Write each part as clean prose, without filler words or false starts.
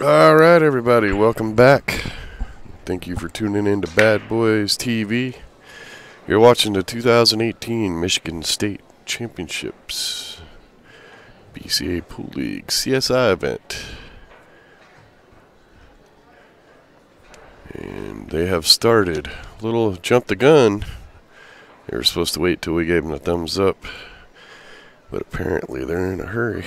All right, everybody, welcome back. Thank you for tuning in to BadBoys TV. You're watching the 2018 Michigan State Championships BCAPL League CSI event. And they have started. A little jump the gun. They were supposed to wait till we gave them a thumbs up, but apparently they're in a hurry.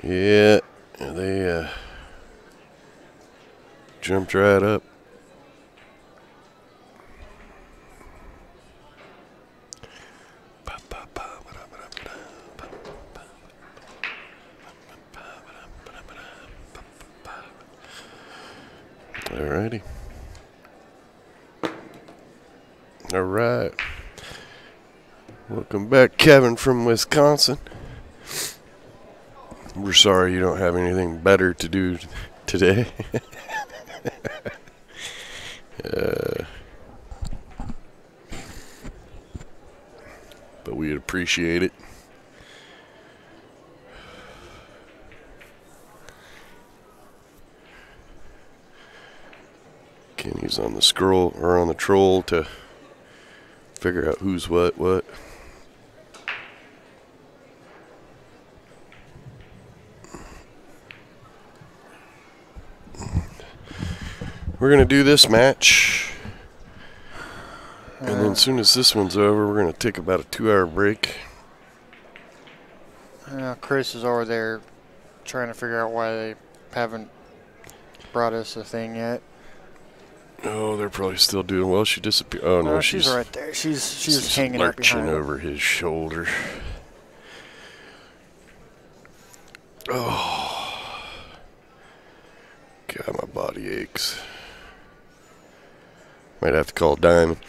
Yeah, they jumped right up. Alrighty. Alright. Welcome back, Kevin from Wisconsin. We're sorry you don't have anything better to do today. But we'd appreciate it. Kenny's on the scroll or on the troll to figure out who's what. We're going to do this match, and then as soon as this one's over, we're going to take about a 2-hour break. Chris is over there trying to figure out why they haven't brought us a thing yet. Oh, they're probably still doing well. She disappeared. Oh, no, she's right there. She's hanging out behind over his shoulder. Oh, God, my body aches. Might have to call Diamond.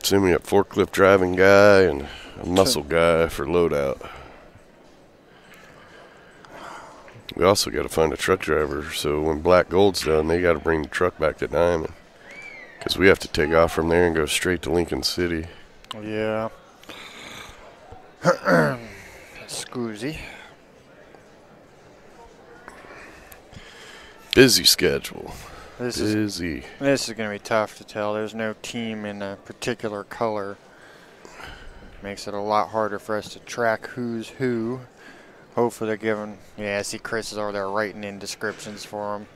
Send me a forklift driving guy and a muscle guy for loadout. We also got to find a truck driver, so when Black Gold's done, they got to bring the truck back to Diamond. Because we have to take off from there and go straight to Lincoln City. Yeah. Scoozy. Busy schedule. This is going to be tough to tell. There's no team in a particular color. Makes it a lot harder for us to track who's who. Hopefully they're giving... Yeah, I see Chris is over there writing in descriptions for them.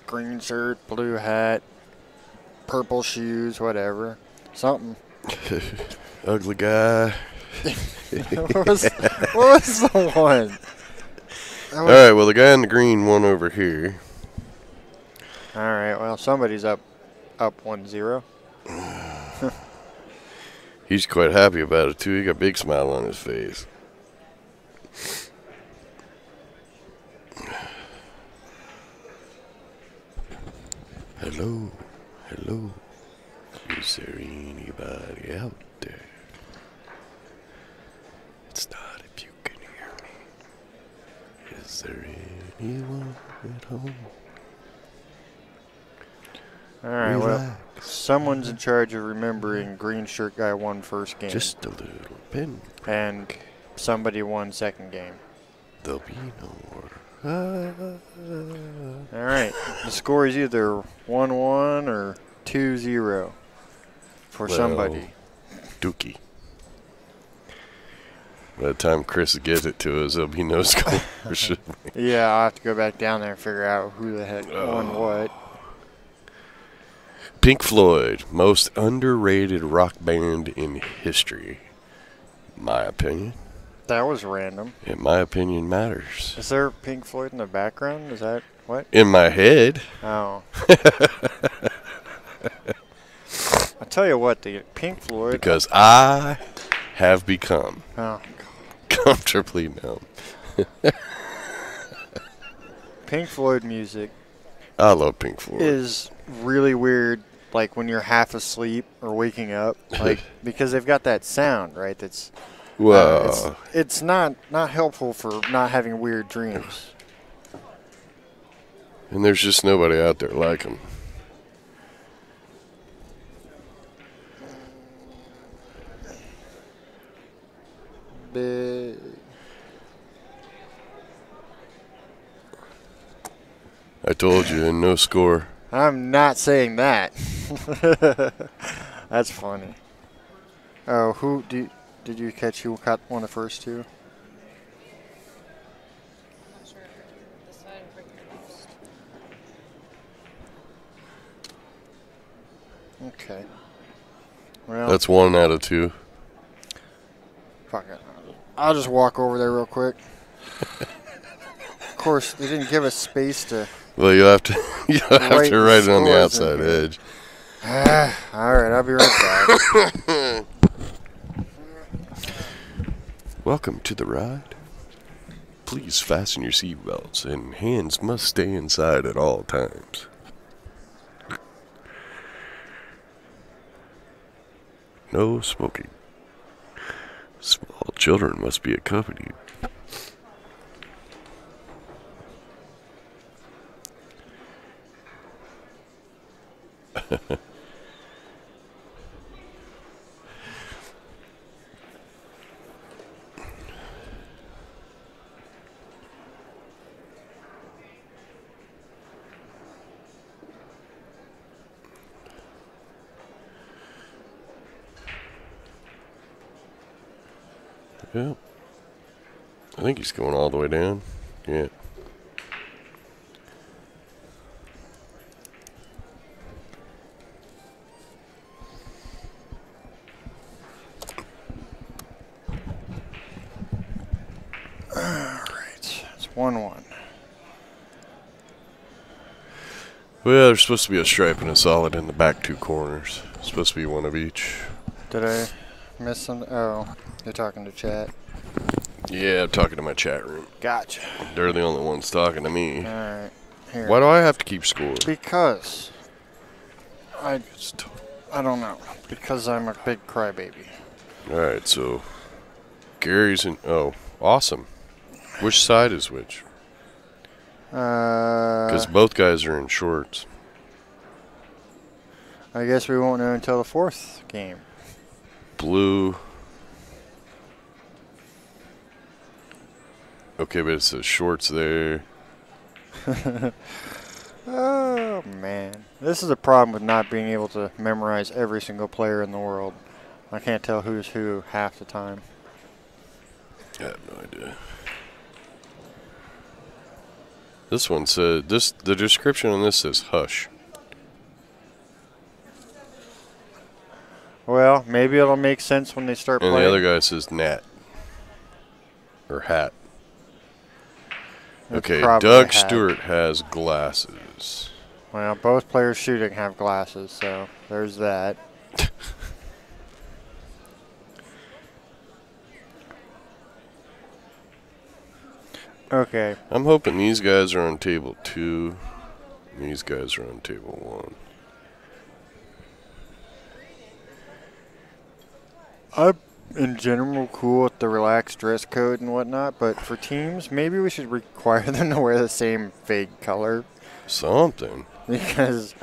Green shirt, blue hat, purple shoes, whatever. Something. Ugly guy. what was the one? Alright, well, the guy in the green won over here. Alright, well, somebody's up 1-0. He's quite happy about it, too. He got a big smile on his face. Hello. Hello. Is there anybody out there? It's not if you can hear me. Is there anyone at home? Alright, well, someone's in charge of remembering green shirt guy won first game. Just a little pin. And somebody won second game. There'll be no more. Alright, the score is either 1-1 or 2-0 for somebody. Dookie. By the time Chris gets it to us, there'll be no score. Yeah, I'll have to go back down there and figure out who the heck won what. Pink Floyd, most underrated rock band in history. My opinion. That was random. And my opinion matters. Is there Pink Floyd in the background? Is that what? In my head. Oh. I'll tell you what, the Pink Floyd. Because I have become comfortably numb. Pink Floyd music. I love Pink Floyd. Is really weird like when you're half asleep or waking up, like because they've got that sound, right? That's it's not helpful for not having weird dreams. And there's just nobody out there like him. Big. I told you, and no score. I'm not saying that. That's funny. Oh, did you catch who caught one of the first two? I'm not sure. This side or first. Okay. Well, That's 1 out of 2. fuck it. I'll just walk over there real quick. Of course, they didn't give us space to. Well, you'll have to write it on the outside edge. All right, I'll be right back. Welcome to the ride. Please fasten your seatbelts, and hands must stay inside at all times. No smoking. Small children must be accompanied. Yeah. I think he's going all the way down. Yeah. Alright, it's 1-1. Well, there's supposed to be a stripe and a solid in the back 2 corners. It's supposed to be one of each. Did I miss something? Oh, you're talking to chat. Yeah, I'm talking to my chat room. Gotcha. They're the only ones talking to me. Alright, here. Why do I have to keep score? Because I don't know. Because I'm a big crybaby. Alright, so Gary's in. Oh, awesome. Which side is which? Because both guys are in shorts. I guess we won't know until the 4th game. Blue. Okay, but it says shorts there. Oh, man. This is a problem with not being able to memorize every single player in the world. I can't tell who's who half the time. I have no idea. This one said the description on this says hush. Well, maybe it'll make sense when they start And playing. the other guy says nat. Or hat. It's Okay, probably Doug a hat. Stewart has glasses. Well, both players shooting have glasses, so there's that. Okay. I'm hoping these guys are on table 2. And these guys are on table 1. I'm in general cool with the relaxed dress code and whatnot, but for teams, maybe we should require them to wear the same fake color. Something. Because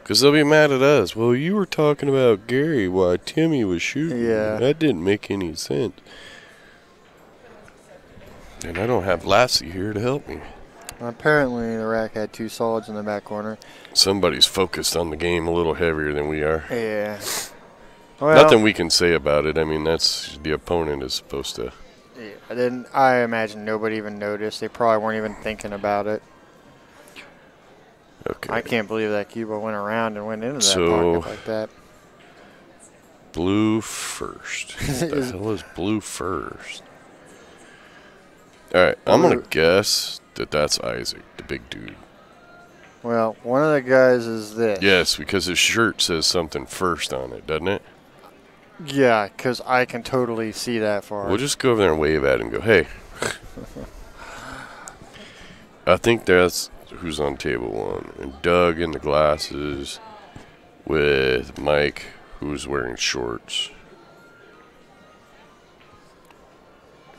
they'll be mad at us. Well, you were talking about Gary while Timmy was shooting. Yeah. That didn't make any sense. And I don't have Lassie here to help me. apparently the rack had 2 solids in the back corner. Somebody's focused on the game a little heavier than we are. Yeah. Well, Nothing we can say about it. I mean, that's the opponent is supposed to. yeah, I imagine nobody even noticed. They probably weren't even thinking about it. Okay. I can't believe that Cuba went around and went into that So- pocket like that. Blue first. What the hell is blue first? All right, I'm going Blue. to guess that that's Isaac, the big dude. Well, one of the guys is this. Yes, because his shirt says something first on it, doesn't it? Yeah, because I can totally see that far. We'll just go over there and wave at it and go, hey. I think that's who's on table 1. And Doug in the glasses with Mike, who's wearing shorts.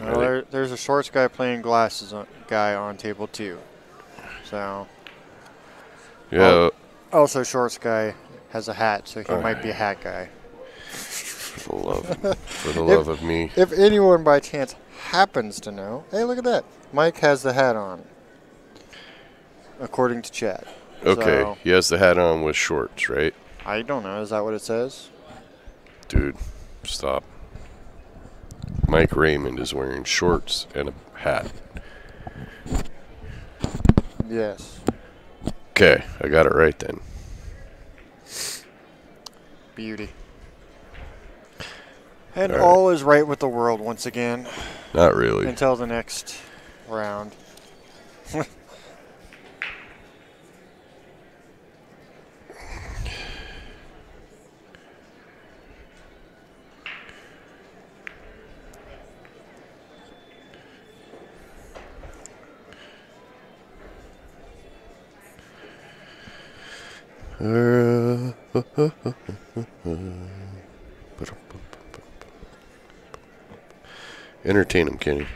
Well, there's a shorts guy playing glasses guy on table 2. So. Yeah. Also, shorts guy has a hat, so he might be a hat guy. For the love of me. If anyone by chance happens to know, hey, look at that. Mike has the hat on, according to chat. Okay, So, he has the hat on with shorts, right? I don't know. Is that what it says? Dude, stop. Mike Raymond is wearing shorts and a hat. Yes. Okay, I got it right then. Beauty. And All right. all is right with the world once again. Not really. Until the next round. Entertain him, Kenny.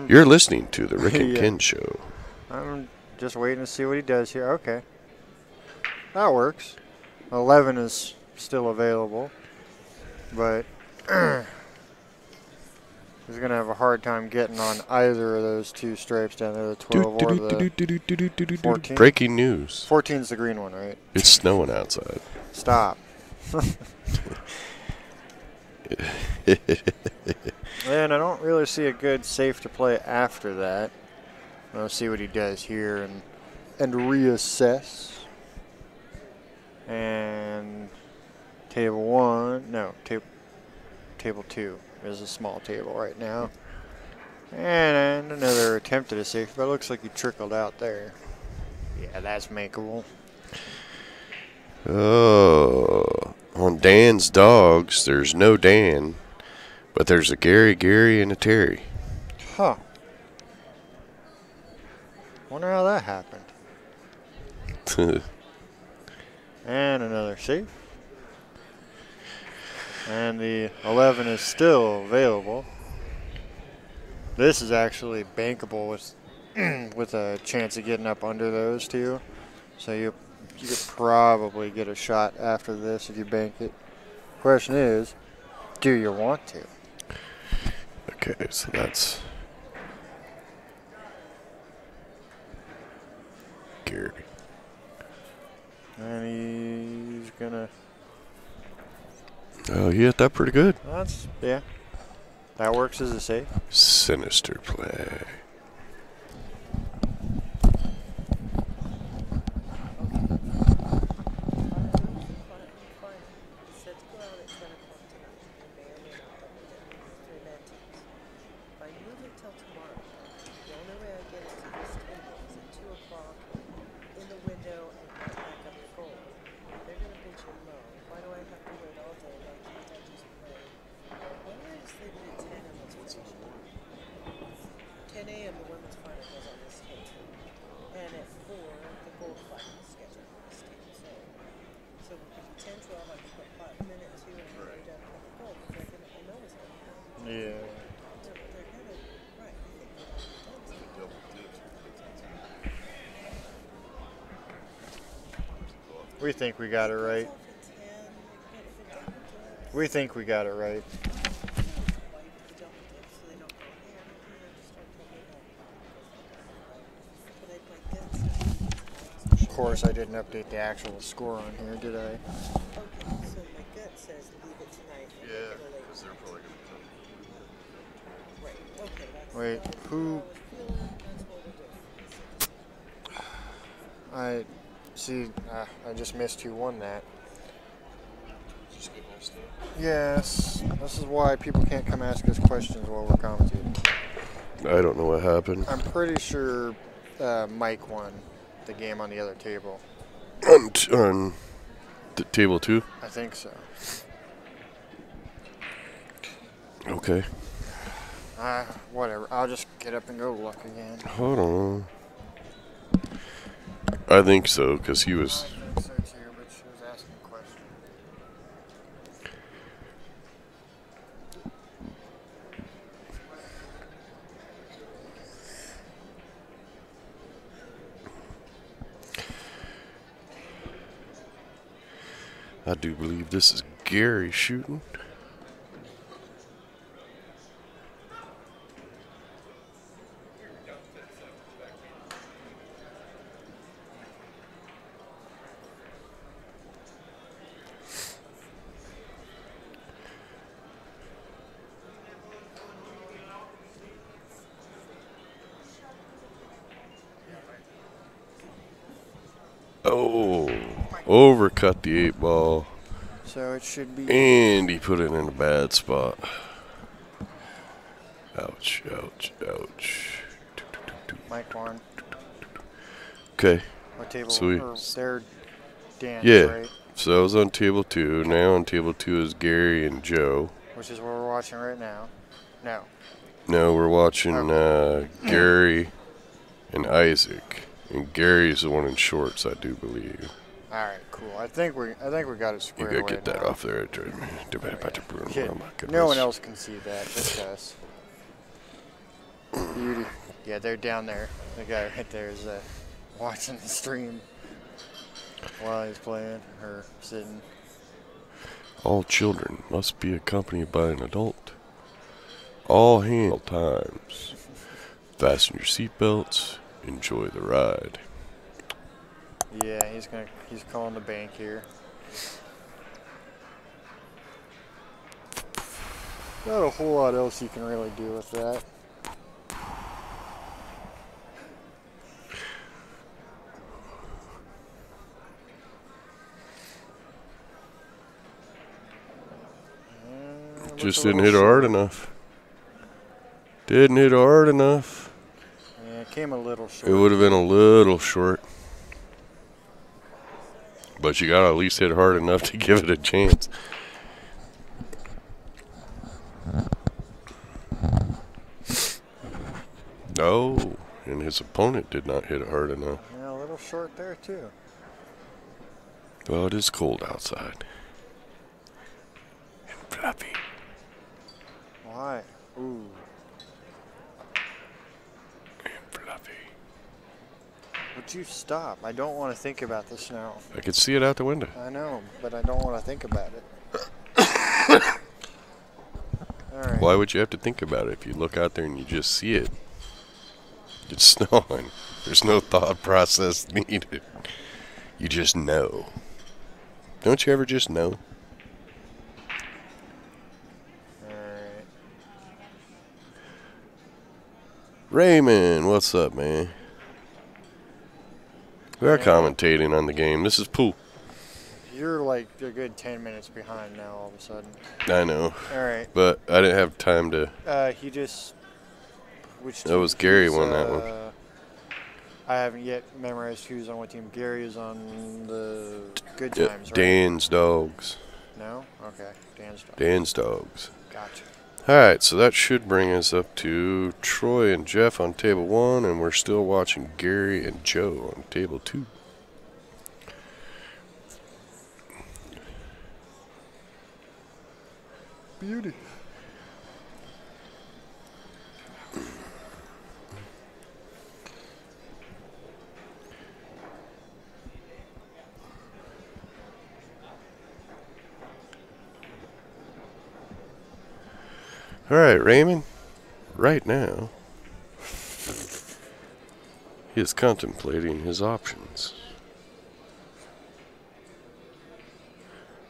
You're listening to the Rick and yeah. Ken Show. I'm just waiting to see what he does here. Okay. That works. 11 is still available. But he's going to have a hard time getting on either of those 2 stripes down there, the 12 or the 14. Breaking news. 14's the green one, right? It's snowing outside. Stop. And I don't really see a good safe to play after that. I'll see what he does here and reassess. And table 1, no, table 2 is a small table right now. And another attempt at a safe, but it looks like he trickled out there. Yeah, that's makeable. Oh, on Dan's Dawgs, there's no Dan, but there's a Gary, and a Terry. Huh. Wonder how that happened. And another safe. And the 11 is still available. This is actually bankable with a chance of getting up under those 2. So you could probably get a shot after this if you bank it. Question is, do you want to? Okay, so that's Gary. And he's gonna. Oh, he hit that pretty good. Yeah. That works as a safe. Sinister play. Yeah. We think we got it right. We think we got it right. Of course, I didn't update the actual score on here, did I? Okay, so my gut says leave it tonight. Yeah, because they're probably going to come. Right, okay, that's Wait, who? I see. I just missed who won that. Just get my stuff. Yes, this is why people can't come ask us questions while we're commentating. I don't know what happened. I'm pretty sure Mike won the game on the other table. On table 2? I think so. Okay. Whatever. I'll just get up and go look again. Hold on. I think so, because he was... I think so too, but she was I do believe this is Gary shooting. Oh, overcut the 8 ball. So it should be. And he put it in a bad spot. Ouch, ouch, ouch. Mike one. Okay. What table? So we, or they're Dan's, yeah. right? So that was on table 2. Now on table 2 is Gary and Joe. Which is what we're watching right now. No. No, we're watching Gary and Isaac. And Gary's the one in shorts, I do believe. All right, cool. I think we got it You squared gotta away get that now. off there. Yeah, Oh my goodness. no one else can see that, just us. Beauty. Yeah, they're down there. The guy right there is watching the stream while he's playing or sitting. All children must be accompanied by an adult. All hands all times. Fasten your seatbelts. Enjoy the ride. Yeah, he's calling the bank here. Not a whole lot else you can really do with that. Just didn't hit it hard enough. Didn't hit it hard enough. Yeah, it came a little short. It would have been a little short. But you got to at least hit hard enough to give it a chance. No, and his opponent did not hit it hard enough. Yeah, a little short there, too. Well, it is cold outside. And fluffy. Why? Ooh. And fluffy. Would you stop? I don't want to think about the snow. I could see it out the window. I know, but I don't want to think about it. All right. Why would you have to think about it if you look out there and you just see it? It's snowing. There's no thought process needed. You just know. Don't you ever just know? Alright. Raymond, what's up, man? We are commentating on the game. This is pool. You're like a good 10 minutes behind now all of a sudden. I know. Alright. But I didn't have time to... He just... Which That was Gary won that one. I haven't yet memorized who's on what team. Gary is on the Goodtimes, right? Dan's Dawgs. No? Okay. Dan's Dawgs. Dan's Dawgs. Gotcha. Alright, so that should bring us up to Troy and Jeff on table 1, and we're still watching Gary and Joe on table 2. Beauty. Alright, Raymond, right now, he is contemplating his options.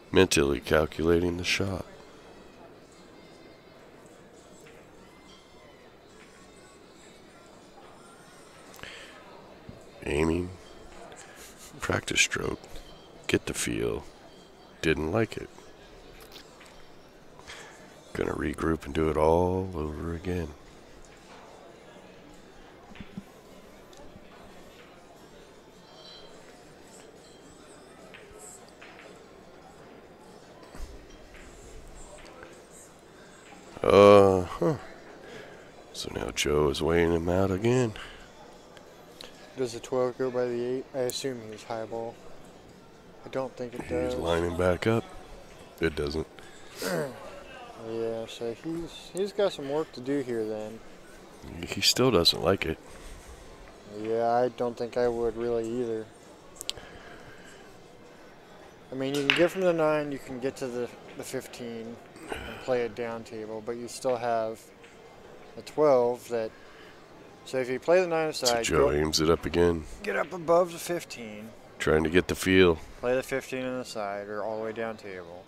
Mentally calculating the shot. Aiming, practice stroke, get the feel, didn't like it. Gonna regroup and do it all over again. So now Joe is weighing him out again. Does the 12 go by the 8? I assume he was high ball. I don't think it does. He's lining back up. It doesn't. Yeah, so he's got some work to do here then. He still doesn't like it. Yeah, I don't think I would really either. I mean, you can get from the 9, you can get to the 15 and play it down table, but you still have a 12 that. So if you play the 9 So aside, Joe aims it up again. get up above the 15. Trying to get the feel. Play the 15 on the side or all the way down table,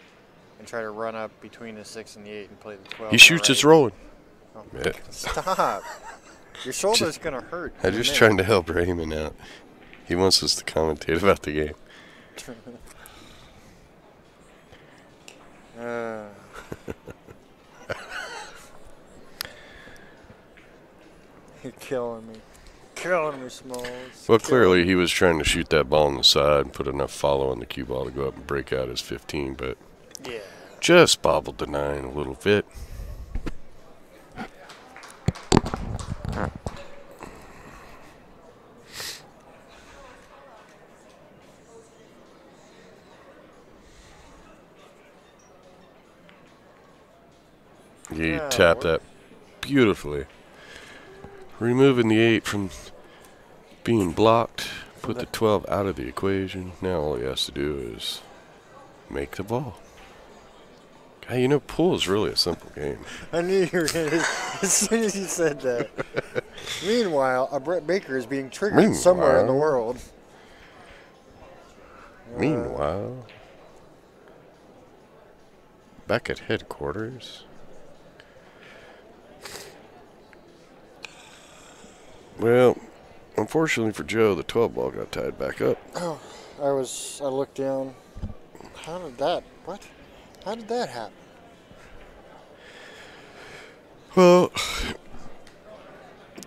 and try to run up between the 6 and the 8 and play the 12. He shoots, it's rolling. Oh, Yeah. stop. Your shoulder's going to hurt. I'm just trying to help Raymond out. He wants us to commentate about the game. You're killing me. Killing me, Smalls. Well, clearly he was trying to shoot that ball on the side and put enough follow on the cue ball to go up and break out his 15, but Yeah. just bobbled the 9 a little bit. He tapped that beautifully. Removing the 8 from being blocked, put the 12 out of the equation. Now all he has to do is make the ball. Hey, you know, pool is really a simple game. I knew you were going to, as soon as you said that. Meanwhile, a Brett Baker is being triggered somewhere in the world. Meanwhile, back at headquarters. Well, unfortunately for Joe, the 12 ball got tied back up. Oh, I looked down. How did that happen? Well,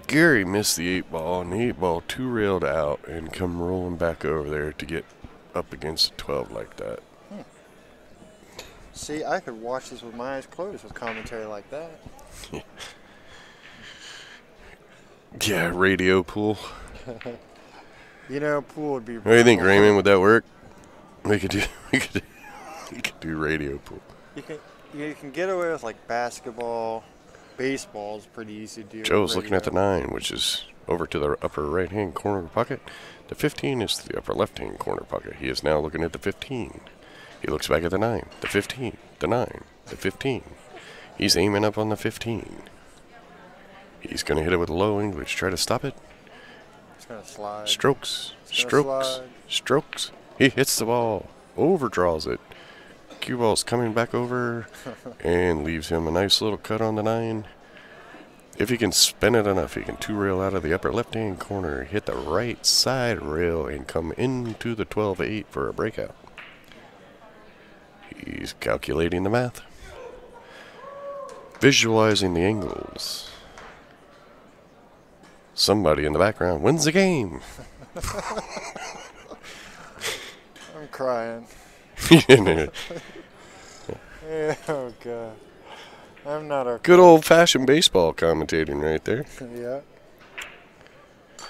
Gary missed the 8 ball, and the 8 ball 2-railed out and come rolling back over there to get up against the 12 like that. See, I could watch this with my eyes closed with commentary like that. Yeah, radio pool. You know, pool would be. What do you think, Raymond? Would that work? We could do radio pool. You can get away with like basketball, baseball is pretty easy to do. Joe's looking at the 9, which is over to the upper right-hand corner of the pocket. The 15 is to the upper left-hand corner pocket. He is now looking at the 15. He looks back at the 9, the 15, the 9, the 15. He's aiming up on the 15. He's going to hit it with low English. Try to stop it. It's going to slide. Strokes, strokes, strokes. He hits the ball, overdraws it. Cue ball's coming back over and leaves him a nice little cut on the 9. If he can spin it enough, he can 2-rail out of the upper left-hand corner, hit the right side rail, and come into the 12-8 for a breakout. He's calculating the math. Visualizing the angles. Somebody in the background wins the game. I'm crying. Yeah, oh, God. I'm not okay. Good old-fashioned baseball commentating right there. Yeah.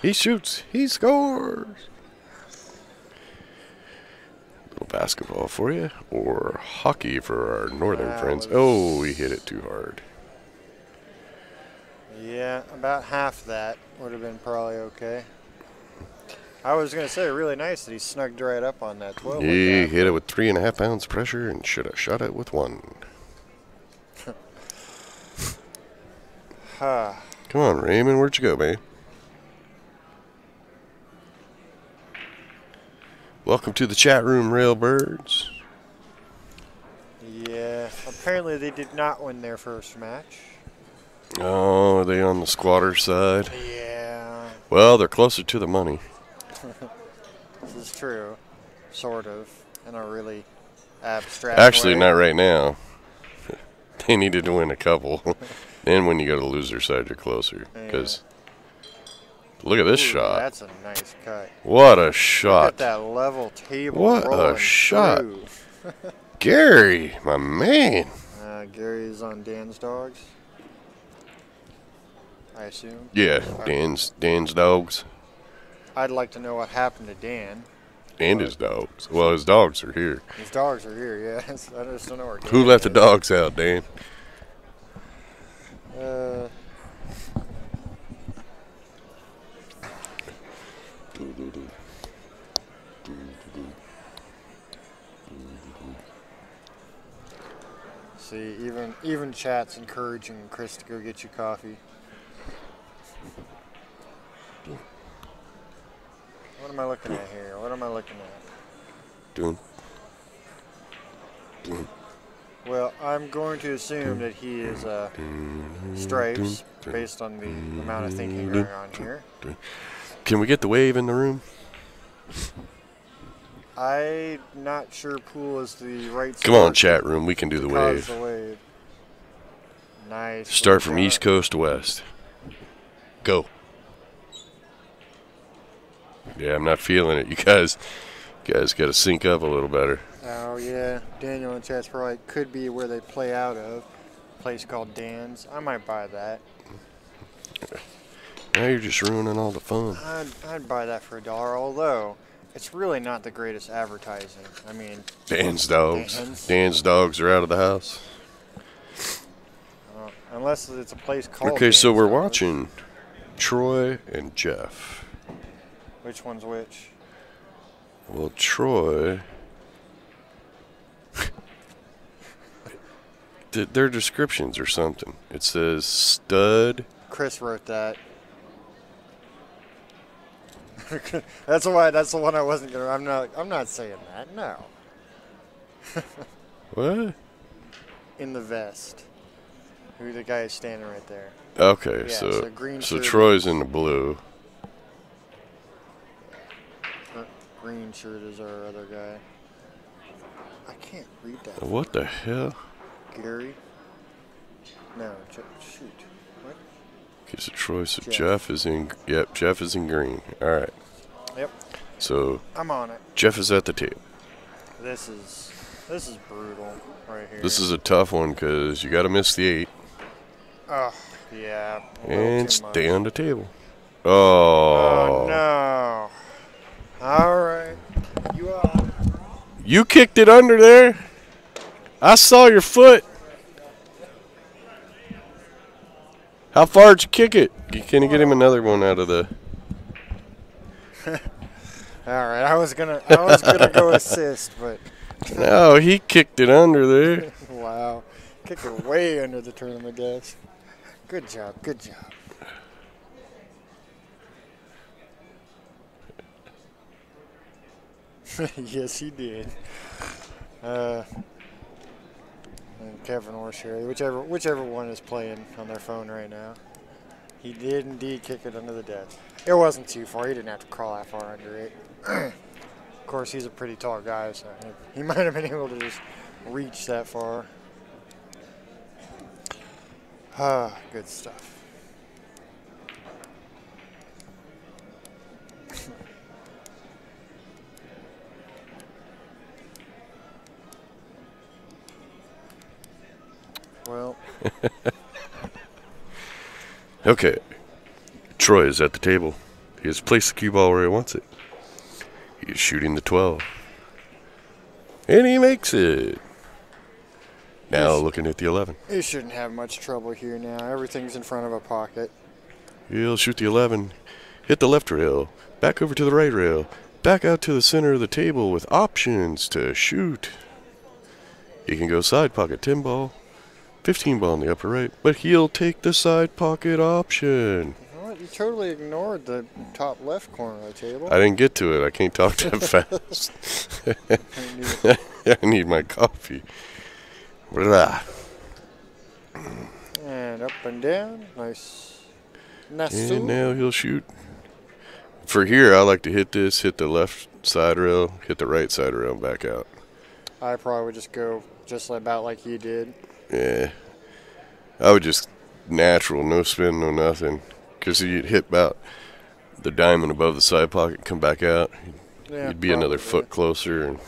He shoots. He scores. Little basketball for you, or hockey for our northern friends. Oh, he hit it too hard. Yeah, about half that would have been probably okay. I was going to say, really nice that he snugged right up on that 12. He hit it with 3.5 pounds pressure and should have shot it with 1. Come on, Raymond, where'd you go, babe? Welcome to the chat room, Railbirds. Yeah, apparently they did not win their first match. Oh, are they on the squatter side? Yeah. Well, they're closer to the money. This is true. Sort of. In a really abstract Actually, way. not right now. They needed to win a couple. Then when you go to the loser side, you're closer. Because look at this shot. That's a nice cut. What a shot. Look at that level table. What a shot. Gary, my man. Gary is on Dan's Dawgs, I assume. Yeah, Dan's Dogs. I'd like to know what happened to Dan. And his dogs. Well, his dogs are here. His dogs are here, yeah. I just don't know where Dan Who let the is. dogs out, Dan? See, even chat's encouraging Chris to go get you coffee. What am I looking at here? What am I looking at? Doing. Well, I'm going to assume that he is stripes based on the amount of thinking going on here. Can we get the wave in the room? I'm not sure pool is the right. Come on, chat room. We can do the wave. The wave. Nice. Start from east coast to west. Go. Yeah, I'm not feeling it. You guys got to sync up a little better. Oh yeah, Daniel in chat's probably could be where they play out of. A place called Dan's. I might buy that. Now you're just ruining all the fun. I'd buy that for $1, although it's really not the greatest advertising. I mean, Dan's Dogs. Dan's Dogs are out of the house. Unless it's a place called. Okay, Dan's so we're Dogs. watching Troy and Jeff. Which one's which? Well, Troy. Their descriptions or something. It says stud. Chris wrote that. That's why. That's the one I wasn't gonna. I'm not saying that. No. What? In the vest. Who the guy is standing right there? Okay, Yeah, so green so shirt. Troy's in the blue. Green shirt is our other guy. I can't read that. What the hell? Gary? No, shoot. What? Okay, so Troy, so Jeff is in. Yep, Jeff is in green. All right. Yep. So I'm on it. Jeff is at the table. This is brutal right here. This is a tough one because you got to miss the 8 Oh yeah. and stay much. on the table. Oh no. All right. You are. You kicked it under there. I saw your foot. How far did you kick it? Can you get him another one out of the? All right. I was gonna go assist, but. No, he kicked it under there. Wow. Kicked it way under the tournament desk. Good job. Good job. Yes, he did. And Kevin or Sherry, whichever one is playing on their phone right now. He did indeed kick it under the desk. It wasn't too far. He didn't have to crawl that far under it. Of course, he's a pretty tall guy, so he might have been able to just reach that far. Ah, good stuff. Well. Okay. Troy is at the table. He has placed the cue ball where he wants it. He is shooting the 12. And he makes it. Now looking at the 11. He shouldn't have much trouble here now. Everything's in front of a pocket. He'll shoot the 11. Hit the left rail. Back over to the right rail. Back out to the center of the table with options to shoot. He can go side pocket 10 ball. 15 ball in the upper right, but he'll take the side pocket option. You know what? You totally ignored the top left corner of the table. I didn't get to it. I can't talk that fast. I need my coffee. Blah. And up and down. Nice. And now he'll shoot. For here, I like to hit this, hit the left side rail, hit the right side rail, and back out. I probably would just go just about like you did. Yeah. I would just natural, no spin, no nothing. Because you'd hit about the diamond above the side pocket, come back out. Yeah, You'd be another foot closer. And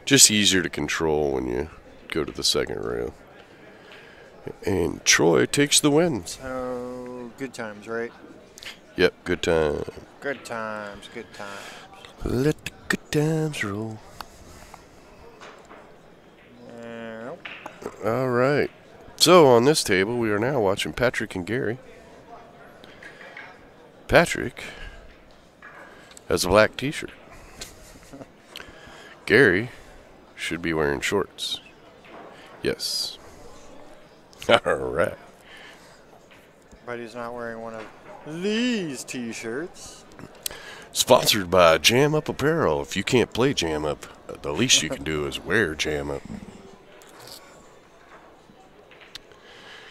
just easier to control when you go to the second rail. And Troy takes the win. So, good times, right? Yep, good time. Good times, good times. Let the good times roll. All right. So on this table, we are now watching Patrick and Gary. Patrick has a black t-shirt. Gary should be wearing shorts. Yes. All right. But he's not wearing one of these T-shirts. Sponsored by Jam Up Apparel. If you can't play Jam Up, the least you can do is wear Jam Up.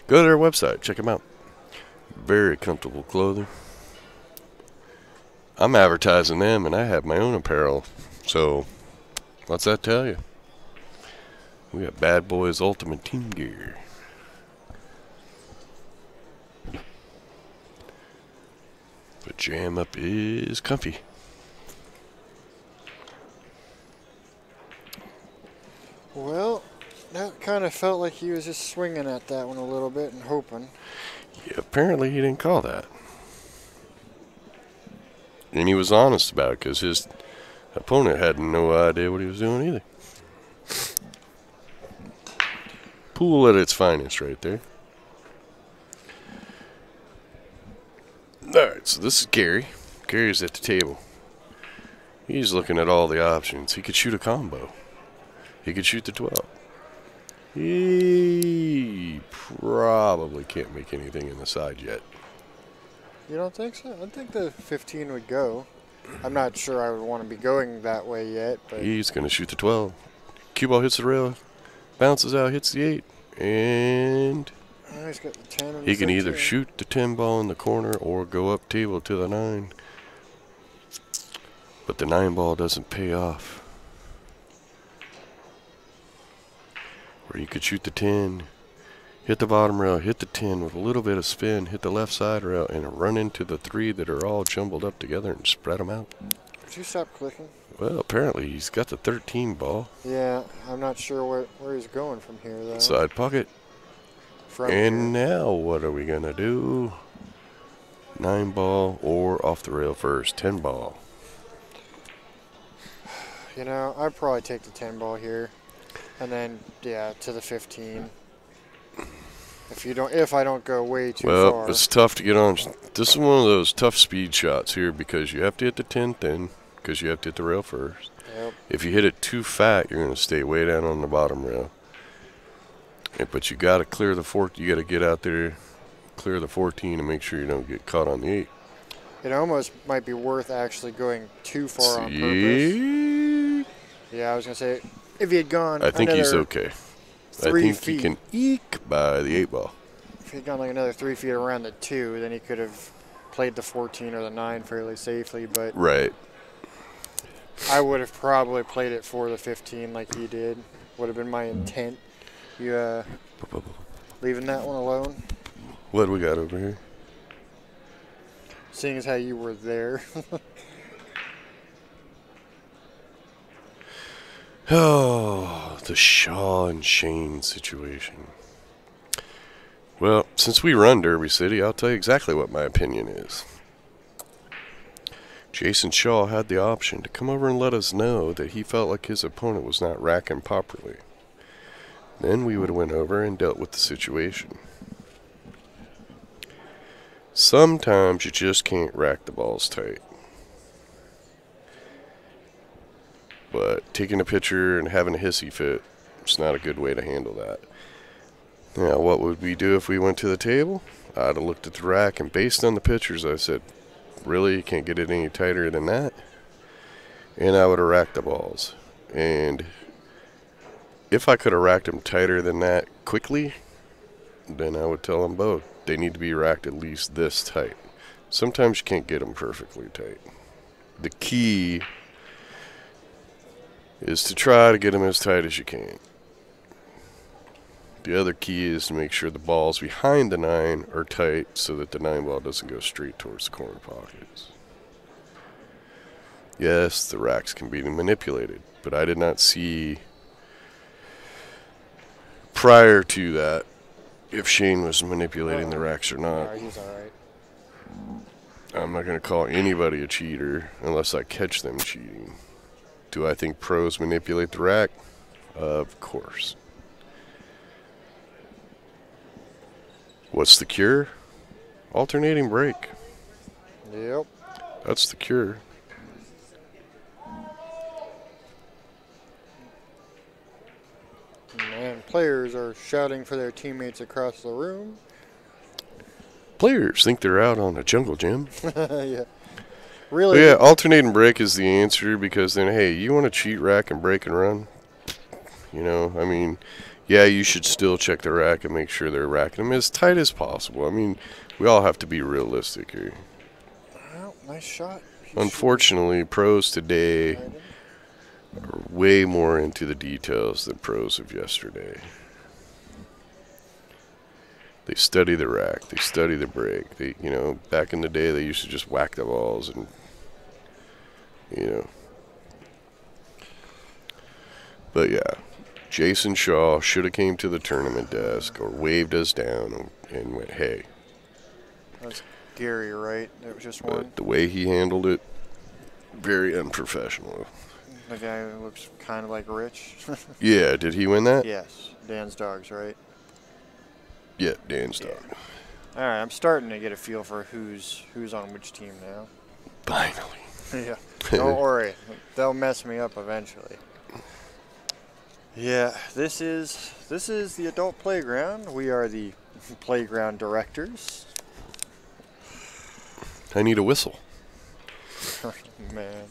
Go to their website. Check them out. Very comfortable clothing. I'm advertising them, and I have my own apparel. So, what's that tell you? We got Bad Boys Ultimate Team Gear. But Jam Up is comfy. Well, that kind of felt like he was just swinging at that one a little bit and hoping. Yeah, apparently he didn't call that. And he was honest about it because his opponent had no idea what he was doing either. Pool at its finest right there. Alright, so this is Gary. Gary's at the table. He's looking at all the options. He could shoot a combo. He could shoot the 12. He probably can't make anything in the side yet. You don't think so? I think the 15 would go. I'm not sure I would want to be going that way yet, but He's going to shoot the 12. Cue ball hits the rail, bounces out, hits the 8, and oh, he's got the 10 and he the can either 13. shoot the 10 ball in the corner or go up table to the 9. But the 9 ball doesn't pay off. Or you could shoot the 10, hit the bottom rail, hit the 10 with a little bit of spin, hit the left side rail, and run into the 3 that are all jumbled up together and spread them out. Could you stop clicking? Well, apparently he's got the 13 ball. Yeah, I'm not sure where he's going from here, though. Side pocket. From And here. now what are we going to do? 9 ball or off the rail first, 10 ball. You know, I'd probably take the 10 ball here. And then, yeah, to the 15. If I don't go way too Well, far. it's tough to get on. This is one of those tough speed shots here because you have to hit the 10 thin because you have to hit the rail first. Yep. If you hit it too fat, you're going to stay way down on the bottom rail. But you got to clear the 14. You got to get out there, clear the 14, and make sure you don't get caught on the 8. It almost might be worth actually going too far on purpose. See? Yeah, I was going to say, if he had gone I think he's another okay. 3 I think feet. he can eke by the 8 ball. If he'd gone like another 3 feet around the 2, then he could have played the 14 or the 9 fairly safely. But Right. I would have probably played it for the 15 like he did. Would have been my intent. You leaving that one alone? What do we got over here? Seeing as how you were there. Oh, the Shaw and Shane situation. Well, since we run Derby City, I'll tell you exactly what my opinion is. Jason Shaw had the option to come over and let us know that he felt like his opponent was not racking properly. Then we would have went over and dealt with the situation. Sometimes you just can't rack the balls tight. But taking a picture and having a hissy fit, it's not a good way to handle that. Now, what would we do if we went to the table? I'd have looked at the rack, and based on the pictures, I said, really, you can't get it any tighter than that? And I would have racked the balls. And if I could have racked them tighter than that quickly, then I would tell them both. They need to be racked at least this tight. Sometimes you can't get them perfectly tight. The key is to try to get them as tight as you can. The other key is to make sure the balls behind the 9 are tight so that the 9 ball doesn't go straight towards the corner pockets. Yes, the racks can be manipulated, but I did not see prior to that if Shane was manipulating the racks or not. Alright, he's alright. I'm not going to call anybody a cheater unless I catch them cheating. Do I think pros manipulate the rack? Of course. What's the cure? Alternating brake. Yep. That's the cure. Man, players are shouting for their teammates across the room. Players think they're out on a jungle gym. Yeah. Really? But yeah, alternate and break is the answer because then, hey, you want to cheat rack and break and run? You know, I mean, yeah, you should still check the rack and make sure they're racking them as tight as possible. I mean, we all have to be realistic here. Well, nice shot. Unfortunately, pros today are way more into the details than pros of yesterday. They study the rack. They study the break. They, you know, back in the day, they used to just whack the balls and, you know. But yeah, Jason Shaw should have came to the tournament desk or waved us down and went, hey. That's Gary, right? That was just one. But the way he handled it, very unprofessional. The guy who looks kind of like Rich. Yeah, did he win that? Yes, Dan's Dawgs, right? Yeah, Dan's dog. All right, I'm starting to get a feel for who's on which team now. Finally. Yeah. Don't worry, they'll mess me up eventually. Yeah, this is the adult playground. We are the playground directors. I need a whistle. Man.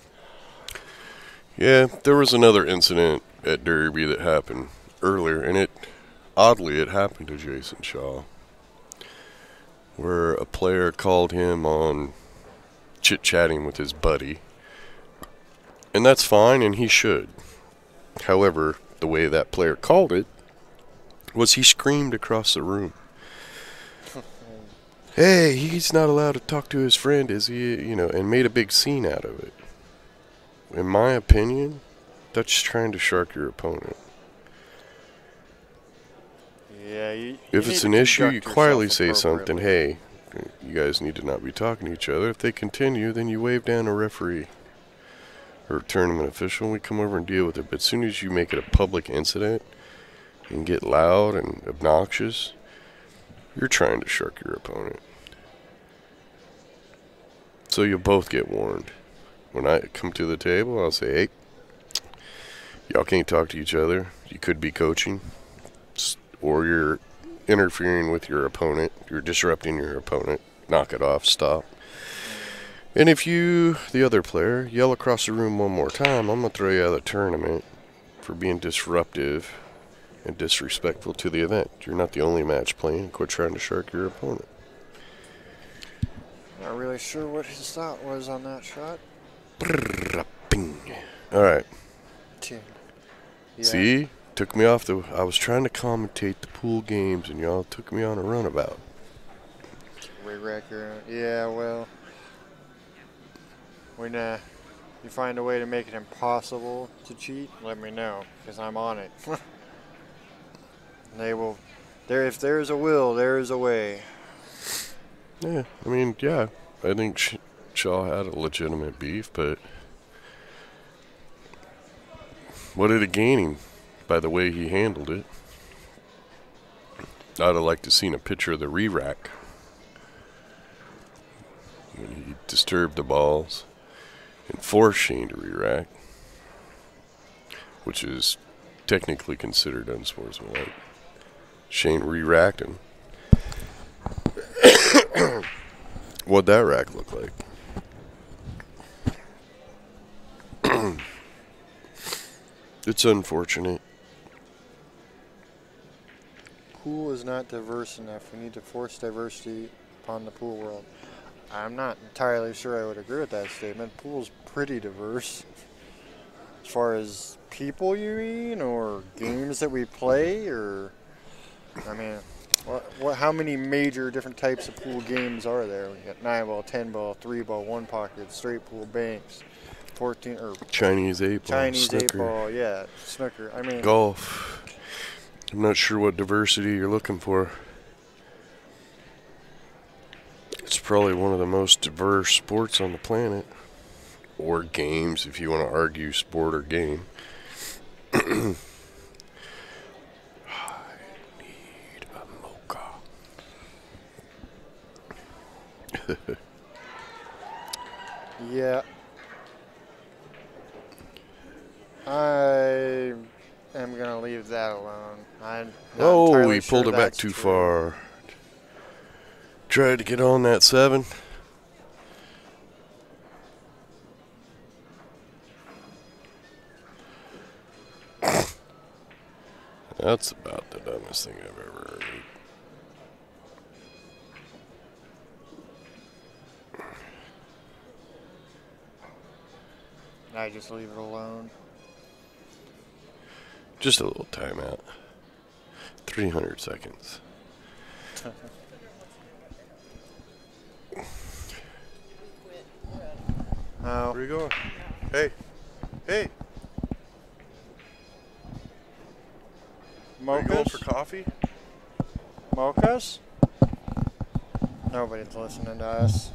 Yeah, there was another incident at Derby that happened earlier, and oddly, it happened to Jason Shaw, where a player called him on chit-chatting with his buddy, and that's fine, and he should. However, the way that player called it was he screamed across the room, "Hey, he's not allowed to talk to his friend, is he?" You know, and made a big scene out of it. In my opinion, that's trying to shark your opponent. Yeah, if it's an issue, you quietly say something, hey, you guys need to not be talking to each other. If they continue, then you wave down a referee or tournament official, and we come over and deal with it. But as soon as you make it a public incident and get loud and obnoxious, you're trying to shark your opponent. So you'll both get warned. When I come to the table, I'll say, hey, y'all can't talk to each other. You could be coaching, or you're interfering with your opponent. You're disrupting your opponent. Knock it off. Stop. And if you, the other player, yell across the room one more time, I'm going to throw you out of the tournament for being disruptive and disrespectful to the event. You're not the only match playing. Quit trying to shark your opponent. Not really sure what his thought was on that shot. All right. Yeah. See? Took me off the... I was trying to commentate the pool games, and y'all took me on a runabout. Yeah, well... When you find a way to make it impossible to cheat, let me know, because I'm on it. They will... If there's a will, there is a way. Yeah, I mean, yeah. I think Shaw had a legitimate beef, but... What did it gain him by the way he handled it? I'd have liked to seen a picture of the re-rack when he disturbed the balls and forced Shane to re-rack, which is technically considered unsportsmanlike. Shane re-racked him. What'd that rack look like? It's unfortunate. Pool is not diverse enough. We need to force diversity upon the pool world. I'm not entirely sure I would agree with that statement. Pool's pretty diverse. As far as people, you mean, or games that we play, or I mean, how many major different types of pool games are there? We got 9-ball, 10-ball, 3-ball, 1-pocket, straight pool, banks, 14 or Chinese 8-ball, Chinese snooker, 8-ball, yeah, snooker. I mean, golf. I'm not sure what diversity you're looking for. It's probably one of the most diverse sports on the planet. Or games, if you want to argue sport or game. I need a mocha. yeah. I am going to leave that alone. I'm not Oh, entirely he pulled sure it back that's too true. far. Tried to get on that 7. That's about the dumbest thing I've ever heard. I just leave it alone. Just a little timeout. 300 seconds. Oh, Where are you going? Hey. Hey. Are you going for Mochas? coffee? Mochas? Nobody's listening to us.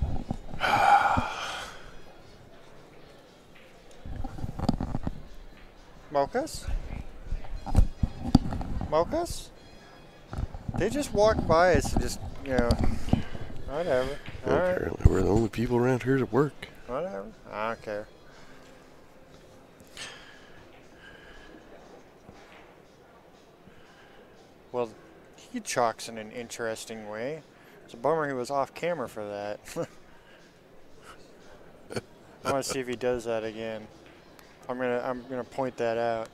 Mochas? Mochas? They just walked by us and just, whatever. All right, Apparently we're the only people around here that work. whatever. I don't care. Well, he chalks in an interesting way. It's a bummer he was off camera for that. I want to see if he does that again. I'm gonna point that out.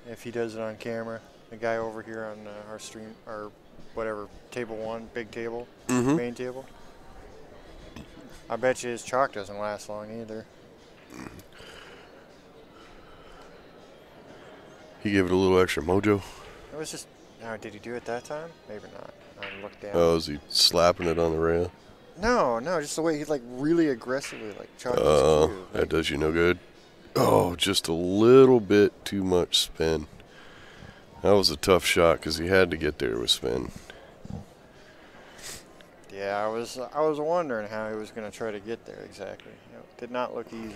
If he does it on camera, the guy over here on our stream or whatever table 1, big table, Mm-hmm. main table. I bet you his chalk doesn't last long either. He gave it a little extra mojo. It was just. Now, did he do it that time? Maybe not. I looked down. Oh, is he slapping it on the rail? No, just the way he like really aggressively like chalked his cue. That does you no good. Oh, just a little bit too much spin. That was a tough shot because he had to get there with spin. Yeah, I was wondering how he was going to try to get there exactly. It did not look easy.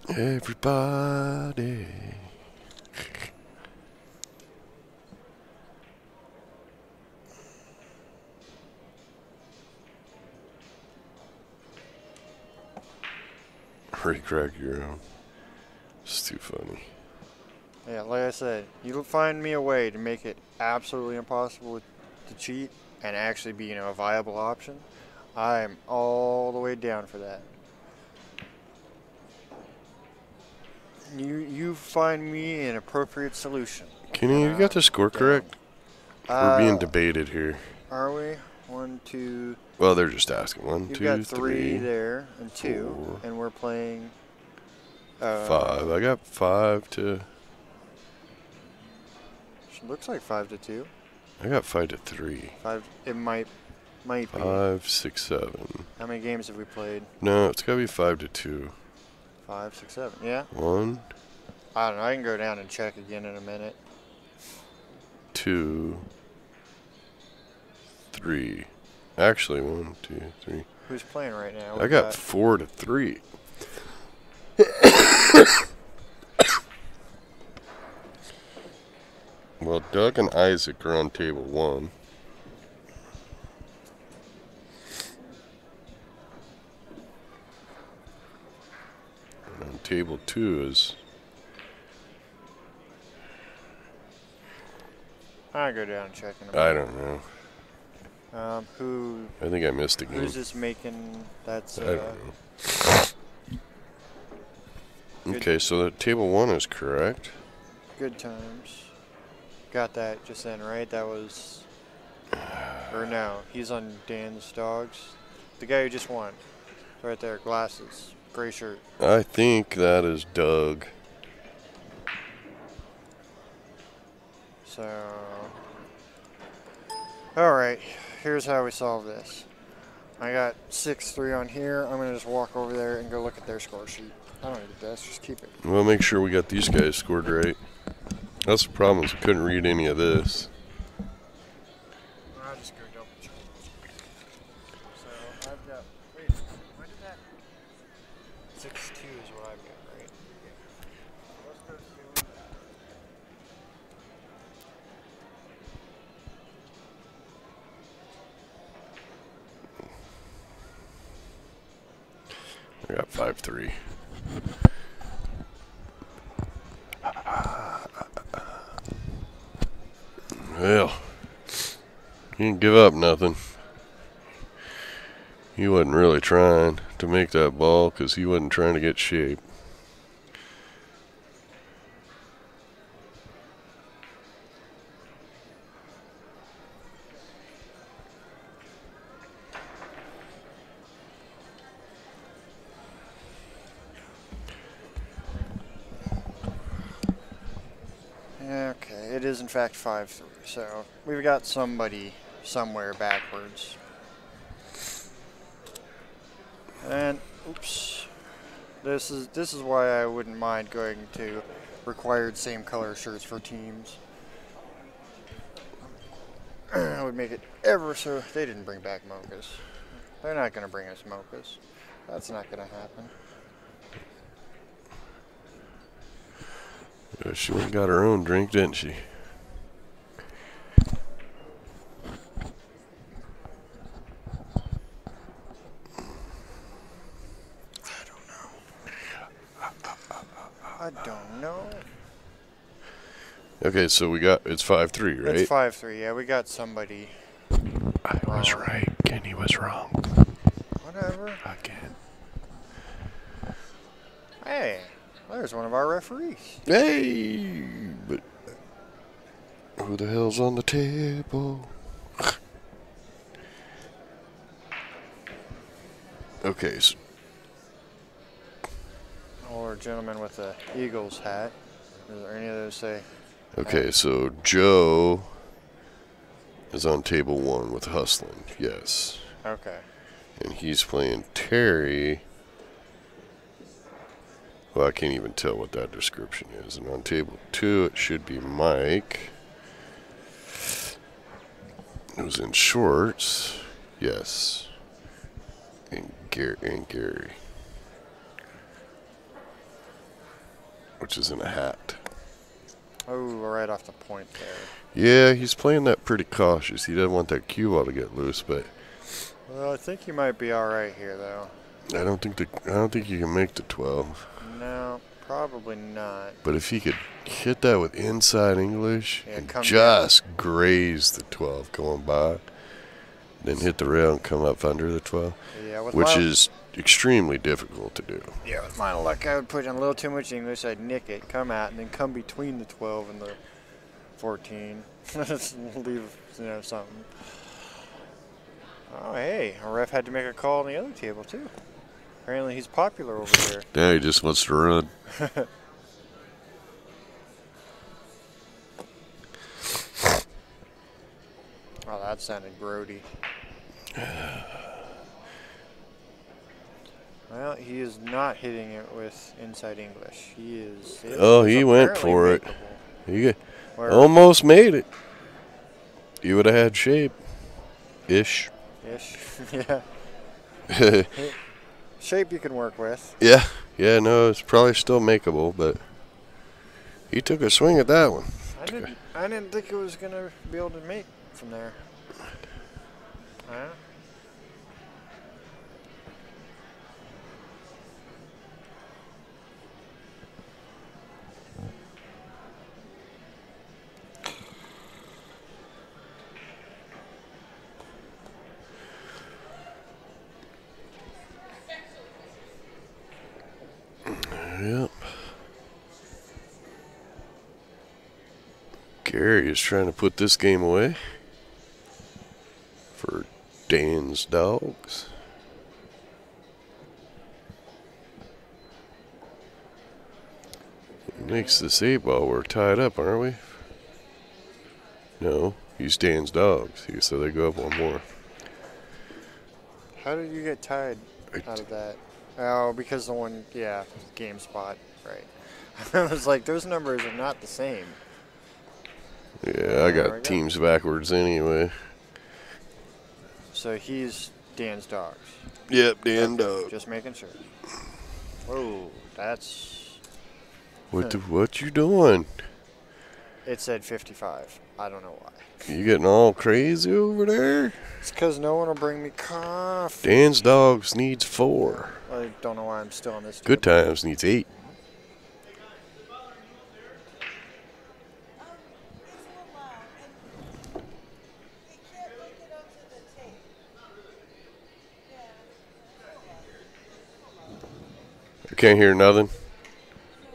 Everybody. Crack your own. It's too funny. Yeah, like I said, you'll find me a way to make it absolutely impossible to cheat and actually be, a viable option. I'm all the way down for that. You find me an appropriate solution. Kenny, you got the score correct? We're being debated here. Are we? 1, 2. Well, they're just asking. 1, You've 2, got 3 3, there and 2, 4, and we're playing 5. I got 5 to. Looks like 5 to 2. I got 5 to 3. 5. It might be. 5, 6, 7. How many games have we played? No, it's gotta be 5 to 2. 5, 6, 7. Yeah. 1, I don't know. I can go down and check again in a minute. 2, 3. Actually, 1, 2, 3. Who's playing right now? I got 4 to 3. Well, Doug and Isaac are on table 1. And on table 2 is. I'll go down and check in a minute. I don't know. Who? I think I missed a game. Who's this making? That's. I don't know. Okay, so the table 1 is correct. Goodtimes. Got that just then, right? That was. Or no, he's on Dan's Dawgs. The guy who just won. Right there, glasses, gray shirt. I think that is Doug. So. Alright, here's how we solve this. I got 6-3 on here. I'm going to just walk over there and go look at their score sheet. I don't need the desk, just keep it. We'll make sure we got these guys scored right. That's the problem, is we couldn't read any of this. I'll just go double check. So I've got. Wait, why did that? 6-2 is what I've got, right? Let's go to. I got 5-3. Well, he didn't give up nothing. He wasn't really trying to make that ball because he wasn't trying to get shape. Okay, it is in fact 5-3. So we've got somebody somewhere backwards. And oops, this is why I wouldn't mind going to required same color shirts for teams. I would make it ever so. They didn't bring back mochas. They're not going to bring us mochas. That's not going to happen. She went and got her own drink, didn't she? I don't know. Okay, so we got, it's 5-3, right? It's 5-3. Yeah, we got somebody. I was right. Kenny was wrong. Whatever. Again. Hey, there's one of our referees. Hey! But who the hell's on the table? Okay, so Or a gentleman with a Eagles hat. Is there any of those say? okay, so Joe is on table 1 with Hustling, yes. Okay. And he's playing Terry. Well, I can't even tell what that description is. And on table 2, it should be Mike. Who's in shorts. Yes. And Gary. Which is in a hat. Oh, we're right off the point there. Yeah, he's playing that pretty cautious. He doesn't want that cue ball to get loose, but Well, I think you might be all right here, though. I don't think you can make the 12. No, probably not. But if he could hit that with inside English Yeah, and come just graze the 12 going by, then hit the rail and come up under the 12, Yeah, with which my, is extremely difficult to do. yeah, with my luck, I would put in a little too much English. I'd nick it, come out, and then come between the 12 and the 14. Leave, something. Oh, hey, a ref had to make a call on the other table too. Apparently, he's popular over here. Now he just wants to run. Oh, that sounded grody. Well, he is not hitting it with inside English. He is. Oh, he went apparently for it. makeable. He Where- almost made it. You would have had shape. Ish. Ish. Yeah. Shape you can work with. Yeah, no, it's probably still makeable, but he took a swing at that one. I didn't think it was gonna be able to make from there. Huh? Yep. Gary is trying to put this game away for Dan's Dawgs. It makes this 8-ball. We're tied up, aren't we? No, he's Dan's Dawgs. So they go up one more. How did you get tied out of that? Oh, because the one, yeah, game spot, right. I was like, those numbers are not the same. Yeah, I got teams backwards anyway. So he's Dan's Dawgs. Yep, Dan Dawgs. Just making sure. Whoa, that's... What you doing? It said 55. I don't know why. You getting all crazy over there? It's because no one will bring me coffee. Dan's Dawgs needs 4. I don't know why I'm still on this. Goodtimes needs 8. I can't hear nothing.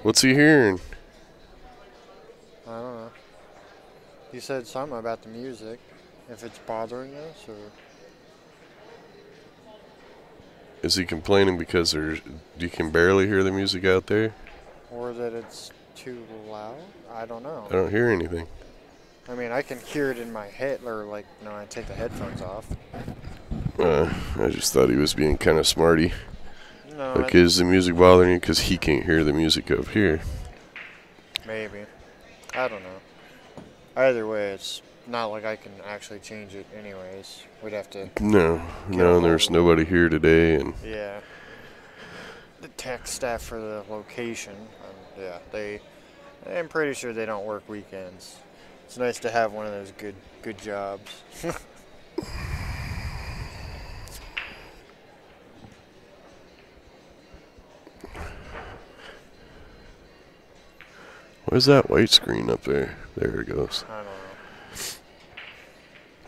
What's he hearing? I don't know. He said something about the music. If it's bothering us, or Is he complaining because you can barely hear the music out there? or that it's too loud. I don't know. I don't hear anything. I mean, I can hear it in my head, or like, no, I take the headphones off. I just thought he was being kind of smarty. No, Like, is the music bothering you because he can't hear the music up here? maybe. I don't know. Either way, it's not like I can actually change it anyways. We'd have to, No, and there's nobody here today, and yeah. The tech staff for the location, yeah, I'm pretty sure they don't work weekends. It's nice to have one of those good jobs. where's that white screen up there? There it goes. I don't know.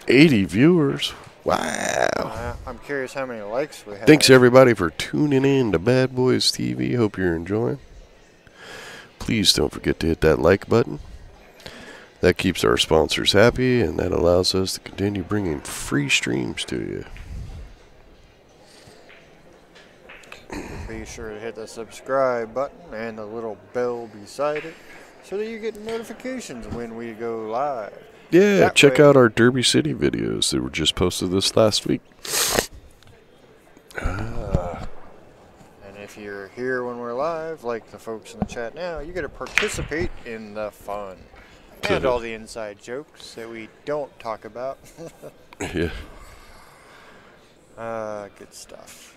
80 viewers. Wow. I'm curious how many likes we have. Thanks everybody for tuning in to Bad Boys TV. Hope you're enjoying. Please don't forget to hit that like button. That keeps our sponsors happy, and that allows us to continue bringing free streams to you. Be sure to hit the subscribe button and the little bell beside it so that you get notifications when we go live. Yeah, That check way- out our Derby City videos. They were just posted this last week. And if you're here when we're live, like the folks in the chat now, you get to participate in the fun. And all the inside jokes that we don't talk about. Yeah. Good stuff.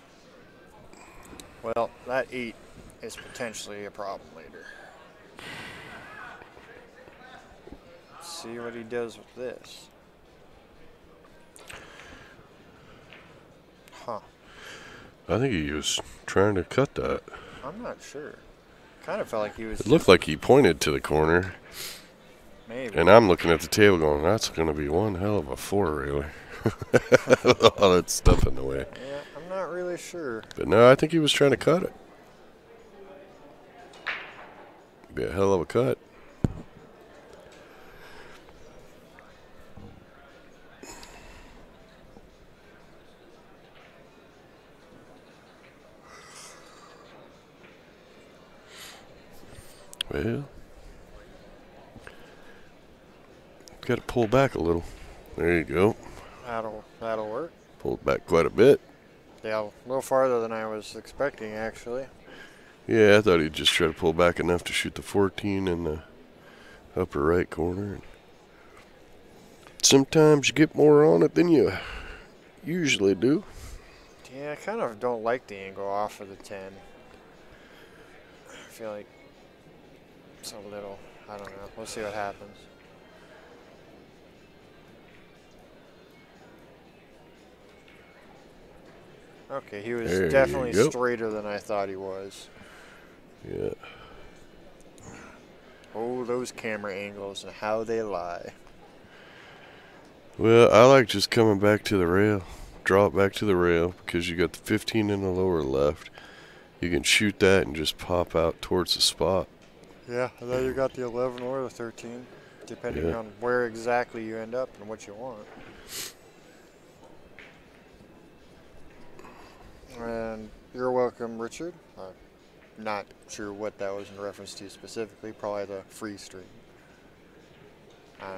Well, that 8 is potentially a problem later. Let's see what he does with this. Huh. I think he was trying to cut that. I'm not sure. Kind of felt like he was. It looked like he pointed to the corner. Maybe. And I'm looking at the table going, that's going to be one hell of a 4-railer. All that stuff in the way. Yeah, I'm not really sure. But no, I think he was trying to cut it. Be a hell of a cut. Well, got to pull back a little. There you go. That'll work. Pulled back quite a bit. Yeah, a little farther than I was expecting, actually. Yeah, I thought he'd just try to pull back enough to shoot the 14 in the upper right corner. Sometimes you get more on it than you usually do. Yeah, I kind of don't like the angle off of the 10. I feel like it's a little, I don't know. We'll see what happens. Okay, he was There you definitely go. straighter than I thought he was. Yeah. Oh, those camera angles and how they lie. Well, I like just coming back to the rail. Draw it back to the rail because you got the 15 in the lower left. You can shoot that and just pop out towards the spot. Yeah, and then you got the 11 or the 13, depending Yeah. on where exactly you end up and what you want. And you're welcome, Richard. Not sure what that was in reference to specifically. Probably the free stream.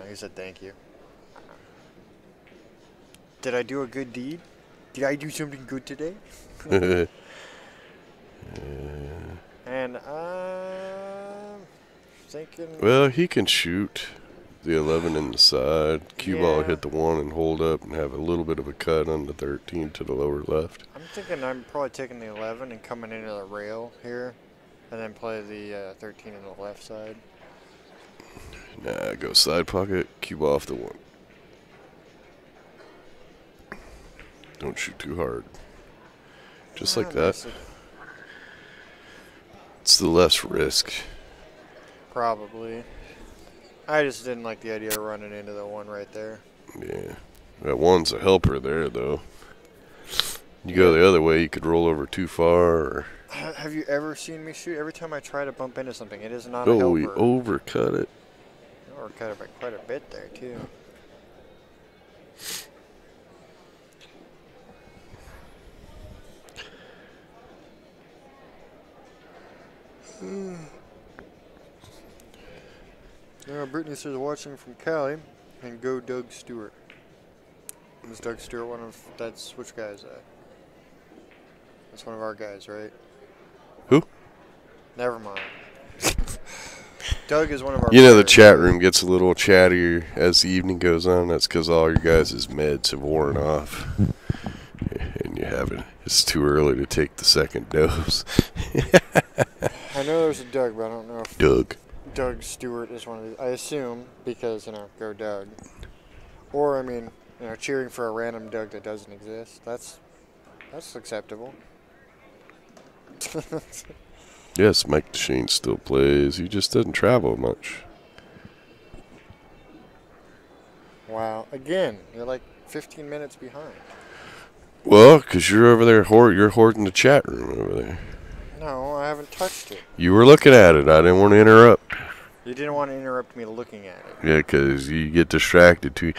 He said thank you. Did I do a good deed? Did I do something good today? And I'm thinking. Well, he can shoot the 11 in the side. Cue ball Yeah. hit the 1 and hold up and have a little bit of a cut on the 13 to the lower left. I'm thinking I'm probably taking the 11 and coming into the rail here, and then play the 13 on the left side. Nah, go side pocket, cue ball off the 1. Don't shoot too hard. Just like that. It's the less risk. Probably. I just didn't like the idea of running into the one right there. Yeah. That one's a helper there, though. You go the other way, you could roll over too far. Or have you ever seen me shoot? Every time I try to bump into something, it is not a oh, helper. we overcut it. You overcut it by quite a bit there, too. Brittany says watching from Cali, and go Doug Stewart. Is Doug Stewart one of, that's, which guy is that? That's one of our guys, right? Who? Never mind. Doug is one of our You know, the players. chat room gets a little chattier as the evening goes on. That's because all your guys' meds have worn off. And you haven't. It's too early to take the second dose. I know there's a Doug, but I don't know if Doug Stewart is one of these. I assume because, you know, go Doug. Or, I mean, you know, cheering for a random Doug that doesn't exist. That's acceptable. Yes, Mike DeShane still plays. He just doesn't travel much. Wow. Again, you're like 15 minutes behind. Well, because you're over there, you're hoarding the chat room over there. No, I haven't touched it. You were looking at it. I didn't want to interrupt. You didn't want to interrupt me looking at it. Yeah, because you get distracted to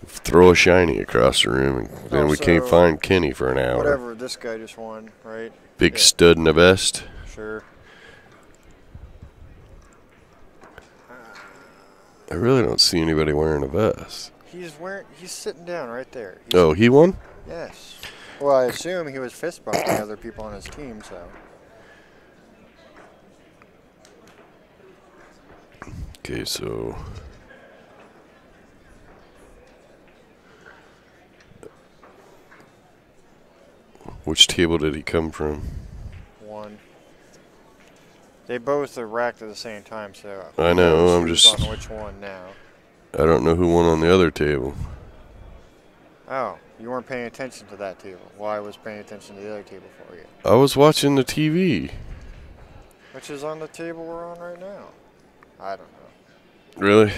throw a shiny across the room, and then we can't find Kenny for an hour. Whatever, this guy just won, right? Big stud in the vest. Sure. I really don't see anybody wearing a vest. He's sitting down right there. Oh, he won? Yes. Well, I assume he was fist bumping other people on his team, so. Okay, so which table did he come from? One. They both are racked at the same time, so. I know, I'm just on which one now. I don't know who won on the other table. Oh, you weren't paying attention to that table. Well, I was paying attention to the other table for you. I was watching the TV. Which is on the table we're on right now. I don't know. Really?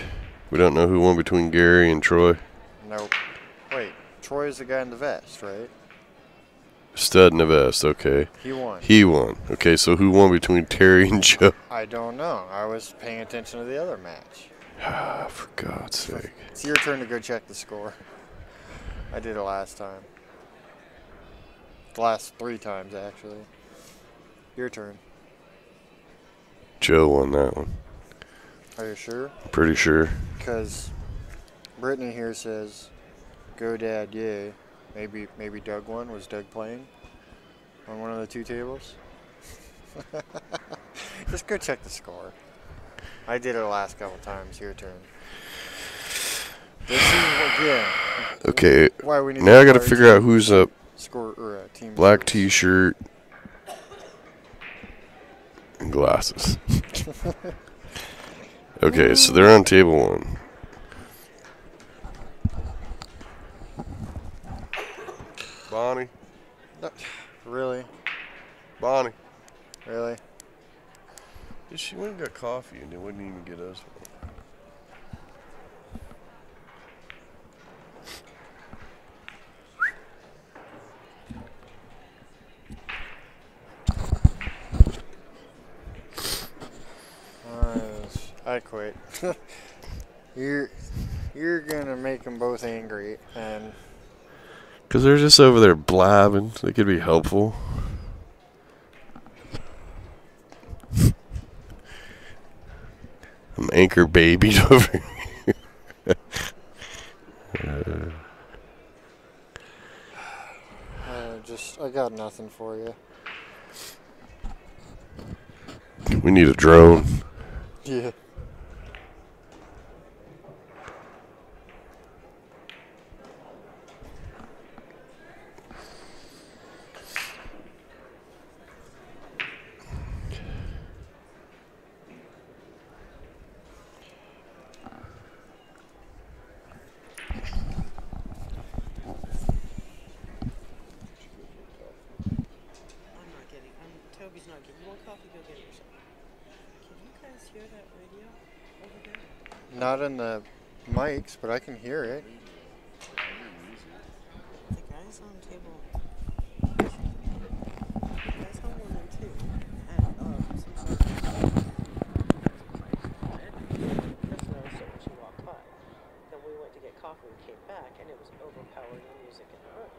We don't know who won between Gary and Troy? Nope. Wait, Troy is the guy in the vest, right? Stud in the vest, okay. He won. He won. Okay, so who won between Terry and Joe? I don't know. I was paying attention to the other match. Ah, for God's sake. It's your turn to go check the score. I did it last time. The last 3 times, actually. Your turn. Joe won that one. Are you sure? Pretty sure. Because Brittany here says, go Dad, yay. Maybe Doug won. Was Doug playing on one of the 2 tables? Just go check the score. I did it the last couple times. Your turn. This is again. Okay. Why we need now I got to figure out who's up. Score or team. Black T-shirt and glasses. Okay, so they're on table 1. Bonnie. Really? Bonnie. Really? She went and got coffee and they wouldn't even get us one. I quit. You're gonna make them both angry, and because they're just over there blabbing. They could be helpful. I'm anchor babied over here. I got nothing for you. We need a drone. Yeah. hear that radio over there? Not in the mics, but I can hear it. The guys on table. The guys on 1 and 2 had some sort of. Chris noticed it when she walked by. Then we went to get coffee and came back, and it was overpowering the music in the room.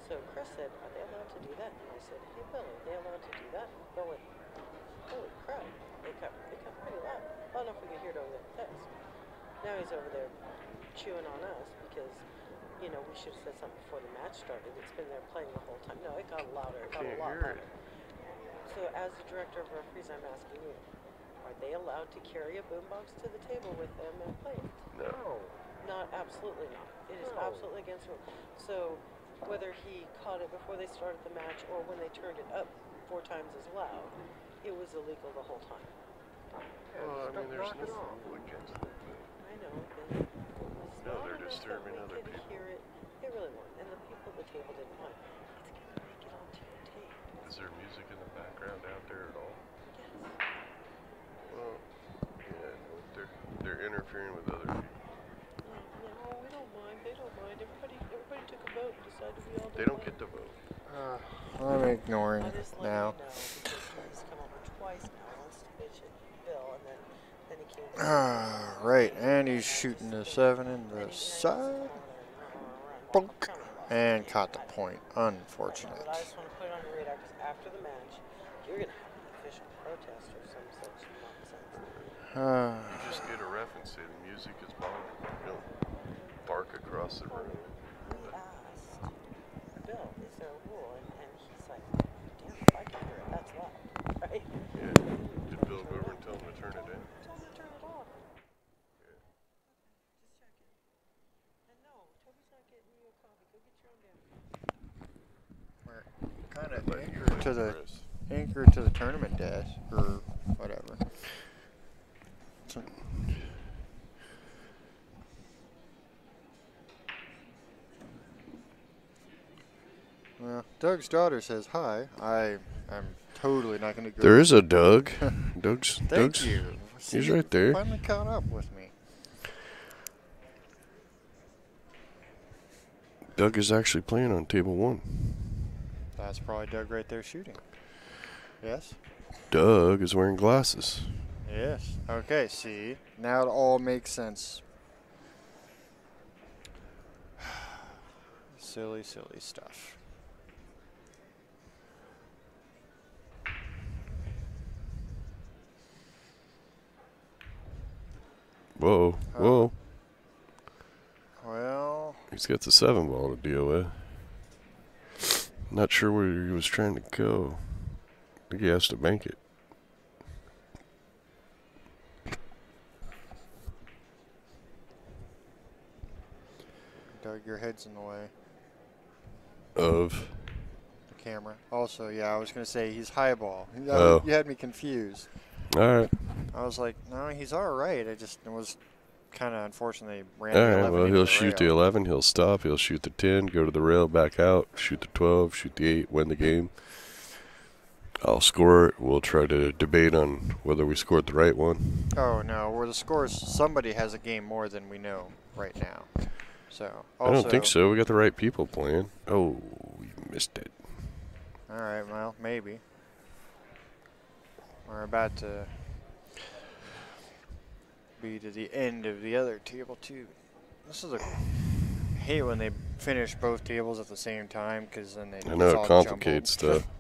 So Chris said, "Are they allowed to do that?" And I said, "Hey Bill, are they allowed to do that?" And Bill went, "Holy crap, they got pretty loud. I don't know if we could hear it over the desk." Now he's over there chewing on us because, you know, we should have said something before the match started. It's been there playing the whole time. No, it got louder. It got a lot louder. So as the director of referees, I'm asking you, are they allowed to carry a boombox to the table with them and play it? No. Not, absolutely not. It is absolutely against the rule. So whether he caught it before they started the match or when they turned it up 4 times as loud, it was illegal the whole time. Well, I mean, there's nothing against it. I know, but it's No, loud they're enough disturbing that we other could people. hear it. They really weren't, and the people at the table didn't mind. It's gonna make it onto your tape. Is there music in the background out there at all? Yes. Well, yeah, no, they're interfering with other people. No, we don't mind. They don't mind. Everybody took a vote and decided we all They don't get to vote. I'm ignoring I just let now. you know because he's come over twice now. Once to bitch at Bill, and then he came. Right, and he's shooting the 7 in the side. Bonk. And caught the point. Unfortunate. But I just want to put it on your radar because after the match, you're gonna have an official protest or some such nonsense. You just get a ref and say the music is bothering me. You don't bark across the room. We asked Bill, is there a rule? And he's like, damn, if I can hear it, that's loud, right? Yeah. Did Bill go over and tell him to turn it in? Tell him to turn it off. Yeah. Just checking. And no, Toby's not getting you a coffee. Go get your own damn. We're kind of Like you, anchored to the Chris. anchored to the tournament desk or whatever. So, well, Doug's daughter says hi. I'm totally not going to go. There is a Doug. Doug's. Thank you. He's right there. Finally caught up with me. Doug is actually playing on table 1. That's probably Doug right there shooting. Yes? Doug is wearing glasses. Yes. Okay, see. Now it all makes sense. Silly, silly stuff. Whoa, whoa. Well, He's got the 7 ball to deal with. Not sure where he was trying to go. I think he has to bank it. Doug, your head's in the way. Of? The camera. Also, yeah, I was going to say he's highball. Oh. You had me confused. Alright. I was like, no, he's all right. It was kind of unfortunate they ran All the right, 11 well, into he'll the shoot the rail. 11, he'll stop, he'll shoot the 10, go to the rail, back out, shoot the 12, shoot the 8, win the game. I'll score it. We'll try to debate on whether we scored the right one. Oh, no. Where the scores, somebody has a game more than we know right now. So, I don't think so. We got the right people playing. Oh, we missed it. All right, well, maybe. We're about to be to the end of the other table, too. This is I hate when they finish both tables at the same time because then they I know it's it all complicates jumbled. stuff.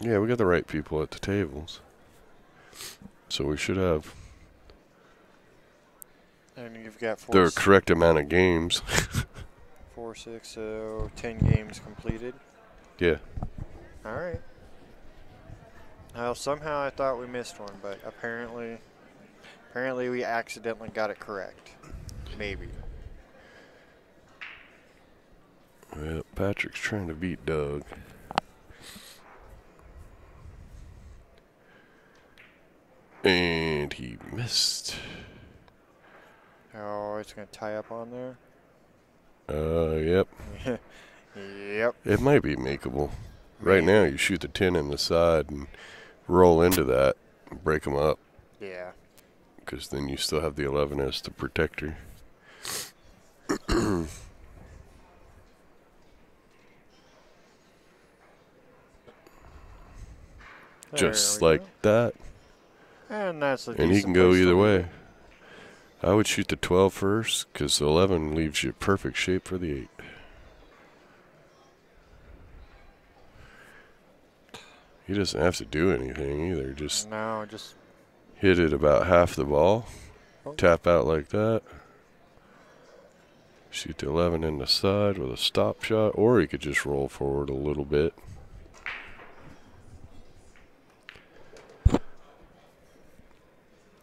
Yeah, we got the right people at the tables. So we should have And you've got the correct amount of games. 4, 6, so 10 games completed. Yeah. All right. Well, somehow I thought we missed one, but apparently we accidentally got it correct. Maybe. Well, Patrick's trying to beat Doug. Missed. Oh, it's going to tie up on there? Yep. Yep. It might be makeable. Right now, you shoot the 10 in the side and roll into that and break them up. Yeah. Because then you still have the 11 as the protector. Just like that. And that's a And he can go either way. I would shoot the 12 first, because the 11 leaves you perfect shape for the 8. He doesn't have to do anything either. Just hit it about half the ball. Tap out like that. Shoot the 11 in the side with a stop shot, or he could just roll forward a little bit.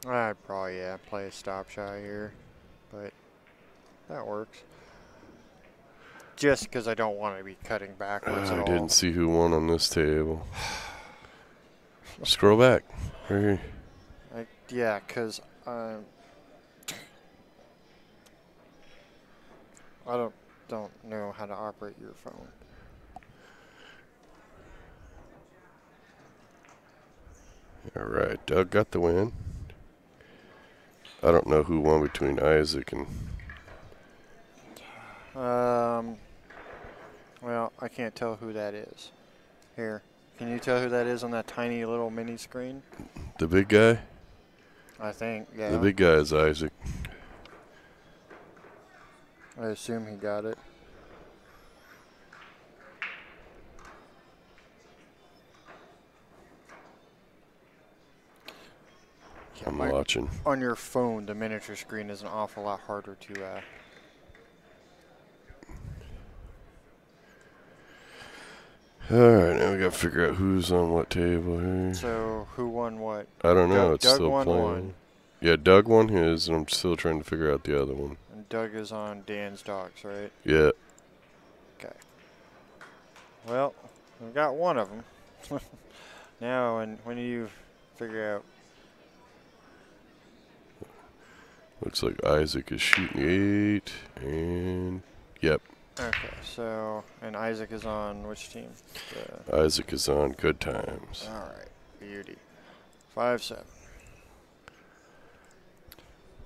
I'd probably, play a stop shot here, but that works. Just because I don't want to be cutting backwards at all. I didn't see who won on this table. Scroll back. Right here. Yeah, because I don't know how to operate your phone. All right, Doug got the win. I don't know who won between Isaac and... Well, I can't tell who that is. Here, can you tell who that is on that tiny little mini screen? The big guy? I think, yeah. The big guy is Isaac. I assume he got it. I'm watching. On your phone, the miniature screen is an awful lot harder to... Alright, now we gotta figure out who's on what table here. So, who won what? I don't know, it's Doug still won playing. one. Yeah, Doug won his, and I'm still trying to figure out the other one. And Doug is on Dan's Dawgs, right? Yeah. Okay. Well, we got one of them. Now, when do you figure out? Looks like Isaac is shooting 8, and yep. Okay, so, and Isaac is on which team? Isaac is on Goodtimes. Alright, beauty. 5-7.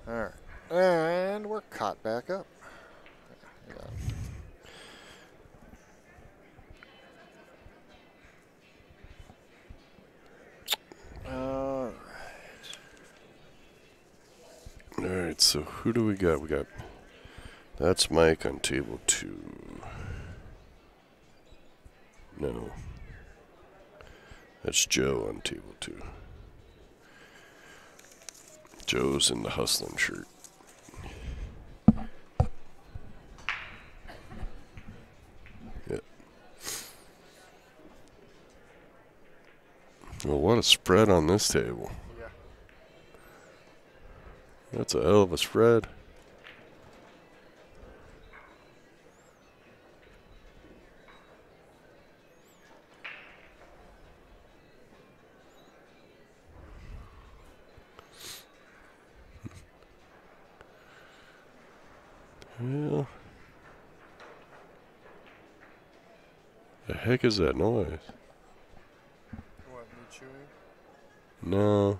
Alright, and we're caught back up. Yeah. Alright, so who do we got? We got... That's Mike on table 2. No. That's Joe on table 2. Joe's in the hustling shirt. Yep. Well, what a spread on this table. Yeah. That's a hell of a spread. Well, the heck is that noise? What, me chewing? No.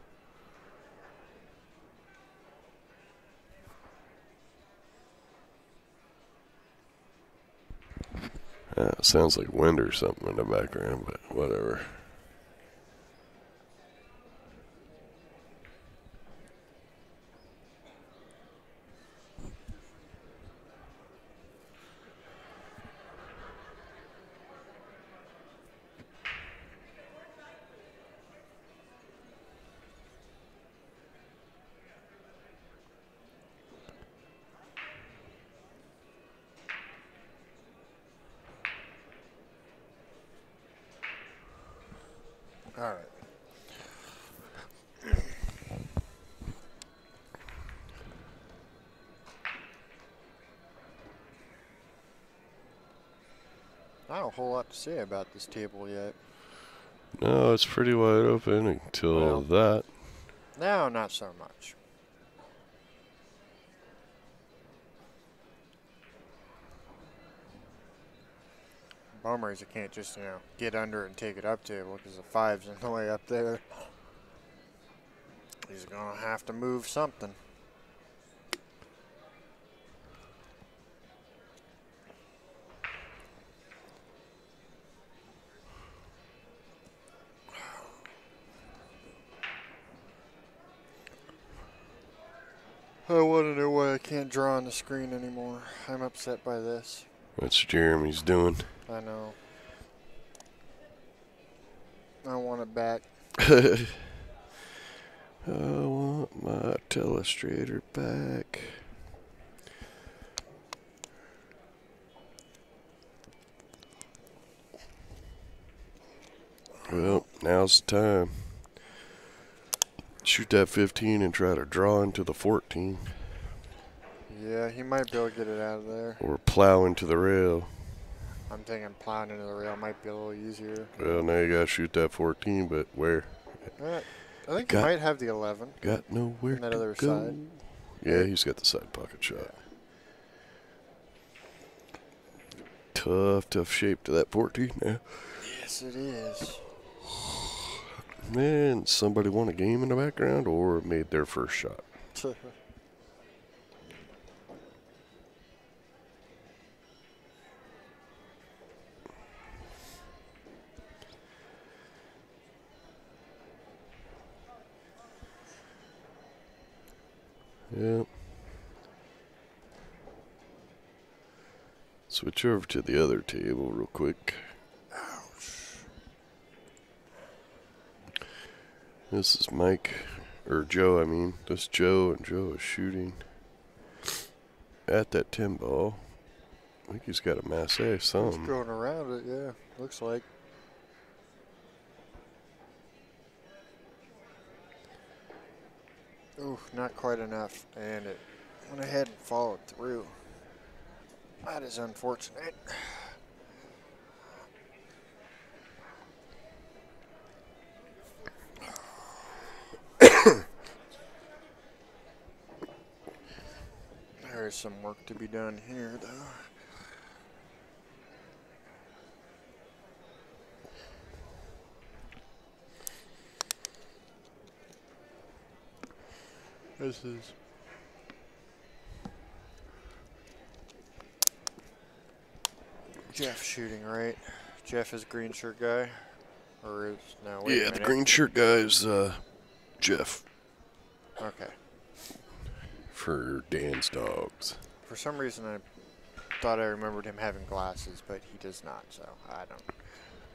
It sounds like wind or something in the background, but whatever. All right. Not a whole lot to say about this table yet. No, it's pretty wide open until that. No, not so much. Bummer is you can't just, get under and take it up table because the 5's in the way up there. He's going to have to move something. I want to know why I can't draw on the screen anymore. I'm upset by this. That's what Jeremy's doing. I know. I want it back. I want my telestrator back. Well, now's the time. Shoot that 15 and try to draw into the 14. Yeah, he might be able to get it out of there. Or plow into the rail. I'm thinking plowing into the rail might be a little easier. Well, now you gotta shoot that 14, but where? I think he might have the 11. Got nowhere on that to other go. side. Yeah, he's got the side pocket shot. Tough shape to that 14 now. Yes, it is. Man, somebody won a game in the background or made their first shot. Yep. Switch over to the other table real quick. This is Mike, or Joe, I mean. This is Joe, and Joe is shooting at that 10 ball. I think he's got a masse some. He's going around it, yeah. Looks like. Ooh, not quite enough. And it went ahead and followed through. That is unfortunate. There is some work to be done here, though. This is Jeff shooting, right? Jeff is green shirt guy, or is no? Wait Yeah, the green shirt guy is Jeff Okay. for Dan's Dogs. For some reason, I thought I remembered him having glasses, but he does not. So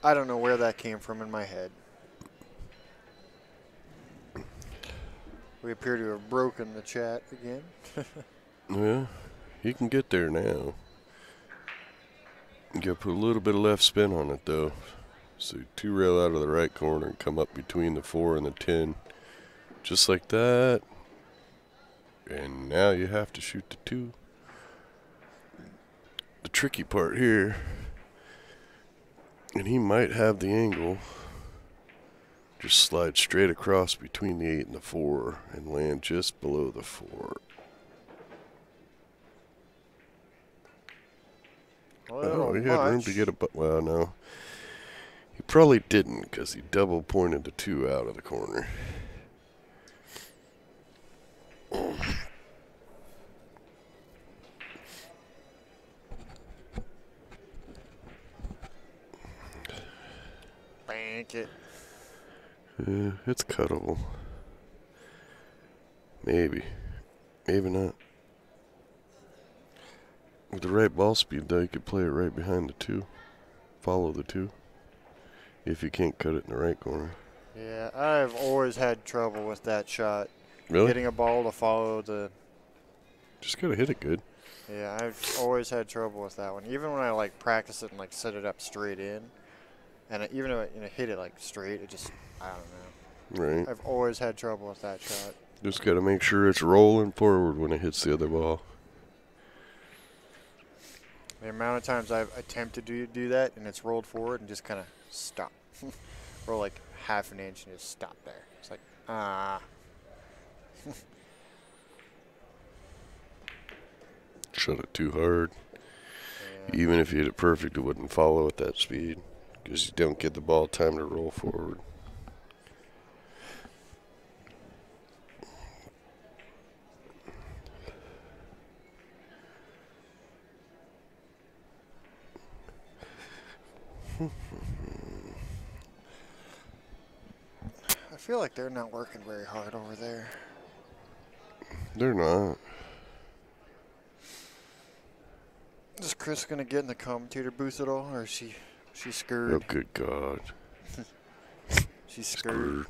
I don't know where that came from in my head. We appear to have broken the chat again. Yeah, he can get there now. You gotta put a little bit of left spin on it though. So 2 rail out of the right corner and come up between the 4 and the 10. Just like that. And now you have to shoot the 2. The tricky part here, and he might have the angle, just slide straight across between the 8 and the 4 and land just below the 4. Oh, he had room to get a well, no. He probably didn't because he double pointed the 2 out of the corner. Bank it. Yeah, it's cuttable. Maybe. Maybe not. With the right ball speed, though, you could play it right behind the 2. Follow the 2. If you can't cut it in the right corner. Yeah, I've always had trouble with that shot. Really? Getting a ball to follow the... Just gotta hit it good. Yeah, I've always had trouble with that one. Even when I, like, practice it and, like, set it up straight in. And even if I hit it, like, straight, it just... I don't know. Right. I've always had trouble with that shot. Just gotta make sure it's rolling forward when it hits the other ball. The amount of times I've attempted to do that and it's rolled forward and just kind of stop. Roll like half an inch and just stop there. It's like, ah. Shut it too hard. Even if you hit it perfect, it wouldn't follow at that speed because you don't get the ball time to roll forward. I feel like they're not working very hard over there. They're not. Is Chris gonna get in the commentator booth at all, or is she scared? Oh, good God. She's scared.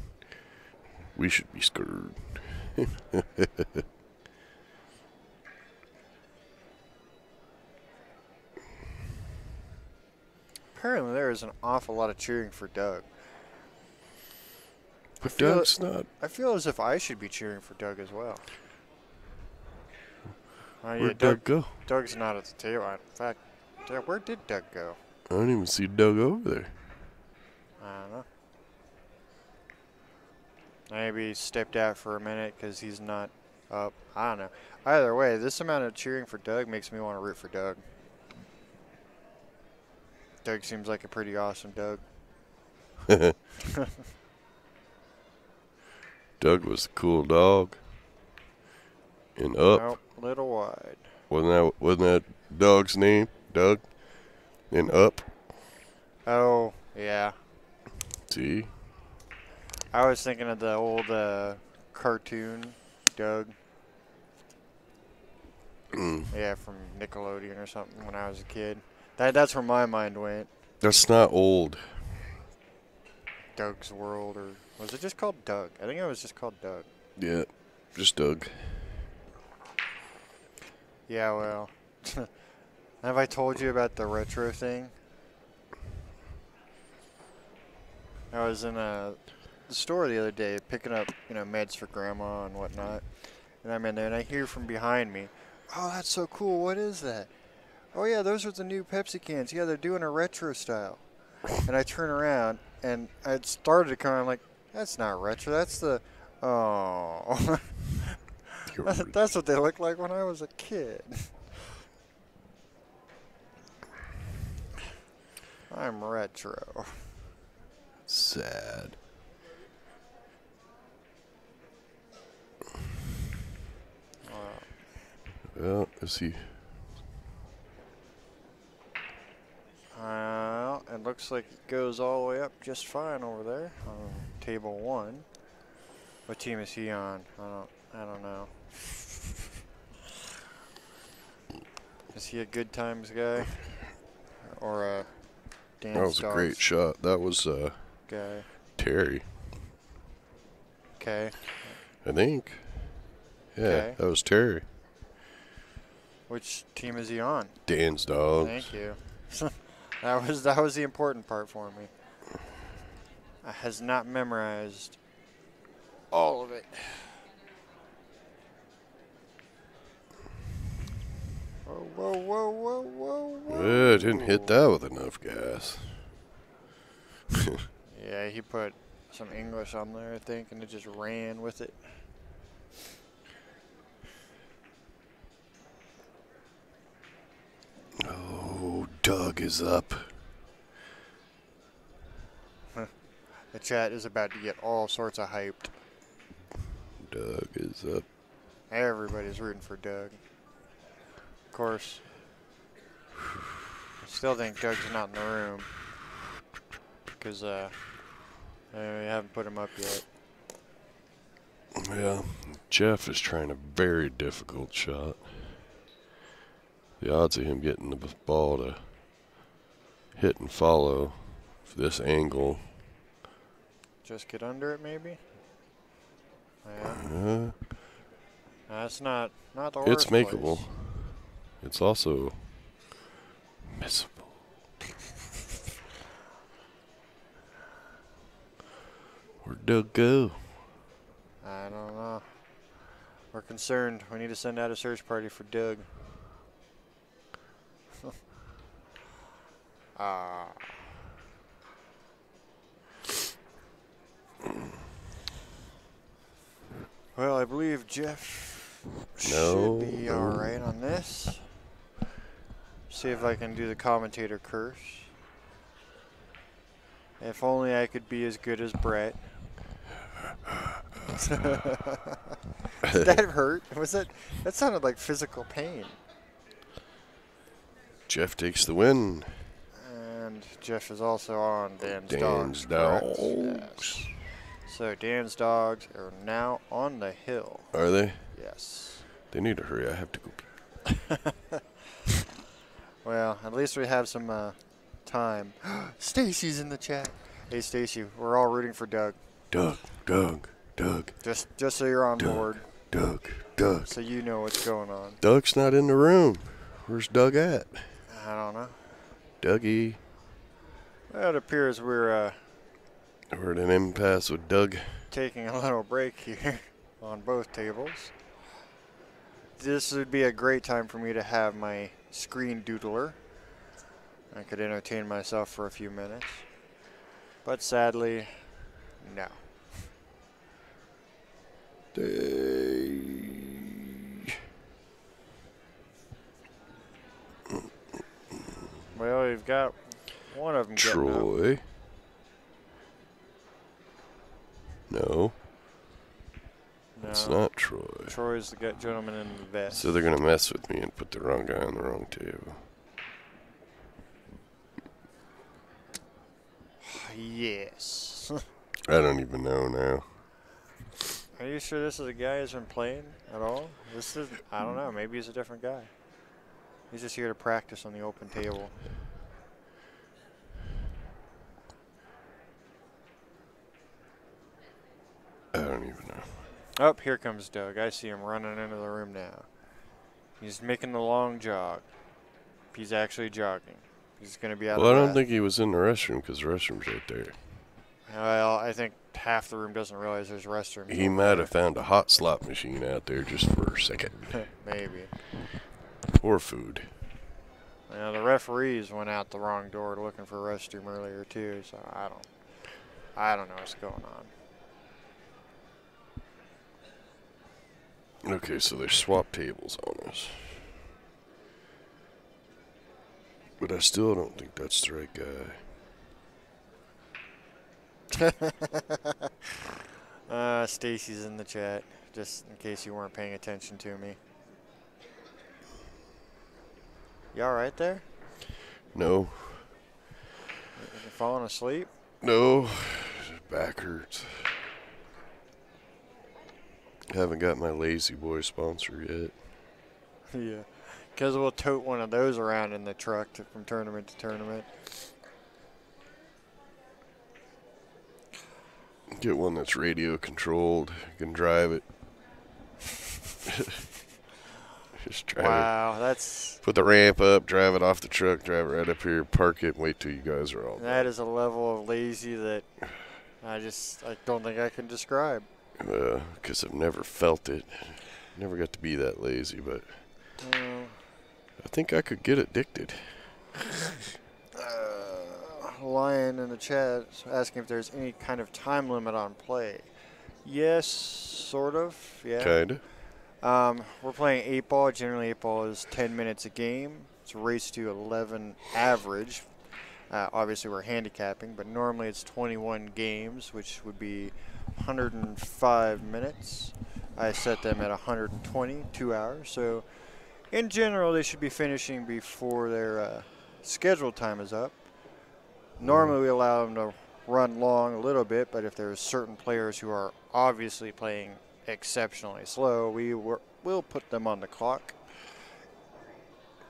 We should be scared. Apparently, there is an awful lot of cheering for Doug. But Doug's not. I feel as if I should be cheering for Doug as well. Where'd Doug go? Doug's not at the table. In fact, where did Doug go? I don't even see Doug over there. I don't know. Maybe he stepped out for a minute because he's not up. I don't know. Either way, this amount of cheering for Doug makes me want to root for Doug. Doug seems like a pretty awesome Doug. Doug was the cool dog. And Up. Nope, little wide. Wasn't that dog's name? Doug? And Up? Oh, yeah. See? I was thinking of the old cartoon, Doug. Yeah, from Nickelodeon or something when I was a kid. That's where my mind went. That's not old. Doug's World, or was it just called Doug? I think it was just called Doug. Yeah, just Doug. Yeah, well. Have I told you about the retro thing? I was in the store the other day picking up, meds for grandma and whatnot. And I'm in there and I hear from behind me, "Oh, that's so cool. What is that?" "Oh, yeah, those are the new Pepsi cans. Yeah, they're doing a retro style." And I turn around and I started to come. I'm like, "That's not retro. That's the, oh." That's what they looked like when I was a kid. I'm retro. Sad. Well, let's see. Well, it looks like it goes all the way up just fine over there on table 1. What team is he on? I don't know. Is he a Goodtimes guy or a Dawgs? That was a great shot. That was guy? Terry. Okay. I think. Yeah, Okay. that was Terry. Which team is he on? Dan's Dawgs. Thank you. That was the important part for me. I has not memorized all of it. Whoa, whoa, whoa, whoa, whoa, whoa. Yeah, didn't hit that with enough gas. Yeah, he put some English on there, I think, and it just ran with it. Oh, Doug is up. The chat is about to get all sorts of hyped. Doug is up. Everybody's rooting for Doug. Of course, I still think Doug's not in the room because we haven't put him up yet. Yeah, Jeff is trying a very difficult shot. The odds of him getting the ball to hit and follow this angle. Just get under it, maybe? Yeah. That's not the worst. It's makeable. place. It's also missable. Where'd Doug go? I don't know. We're concerned. We need to send out a search party for Doug. Well, I believe Jeff should be all right on this. See if I can do the commentator curse. If only I could be as good as Brett. Did that hurt? Was that sounded like physical pain. Jeff takes the win. And Jeff is also on Dan's Dan's Dawgs. Dawgs. Yes. So Dan's Dawgs are now on the hill. Are they? Yes. They need to hurry. I have to go. Well, at least we have some time. Stacy's in the chat. Hey, Stacy, we're all rooting for Doug. Doug. Just so you're on board. Doug. So you know what's going on. Doug's not in the room. Where's Doug at? I don't know. Dougie. Well, it appears we're We're at an impasse with Doug. taking a little break here on both tables. This would be a great time for me to have my screen doodler. I could entertain myself for a few minutes. But sadly, no. Well, we've got one of them getting up. Troy. No, it's No, not Troy. Troy's the gentleman in the vest. So they're going to mess with me and put the wrong guy on the wrong table. Yes. I don't even know now. Are you sure this is a guy who's been playing at all? This is, I don't know, maybe he's a different guy. He's just here to practice on the open table. I don't even know. Oh, here comes Doug. I see him running into the room now. He's making the long jog. He's actually jogging. He's going to be out Well, I of don't breath. think he was in the restroom because the restroom's right there. Well, I think half the room doesn't realize there's restrooms. He might have found a hot slot machine out there just for a second. Maybe. Or food. Now, the referees went out the wrong door looking for a restroom earlier too, so I don't know what's going on. Okay, so they swapped tables on us. But I still don't think that's the right guy. Stacy's in the chat, just in case you weren't paying attention to me. You all right there? No. You falling asleep? No. Back hurts. Haven't got my Lazy Boy sponsor yet. Yeah. Because we'll tote one of those around in the truck from tournament to tournament. Get one that's radio controlled. You can drive it. Just drive Wow, that's it. Put the ramp up, drive it off the truck, drive it right up here, park it, and wait till you guys are all done. that is a level of lazy that I don't think I can describe. Because I've never felt it. Never got to be that lazy, but I think I could get addicted. Lion in the chat asking if there's any kind of time limit on play. Yes, sort of. Yeah. Kinda. We're playing 8-ball. Generally, 8-ball is 10 minutes a game. It's a race to 11 average. Obviously, we're handicapping, but normally it's 21 games, which would be 105 minutes. I set them at 120, 2 hours. So, in general, they should be finishing before their scheduled time is up. Normally, we allow them to run long a little bit, but if there's certain players who are obviously playing exceptionally slow, we'll put them on the clock.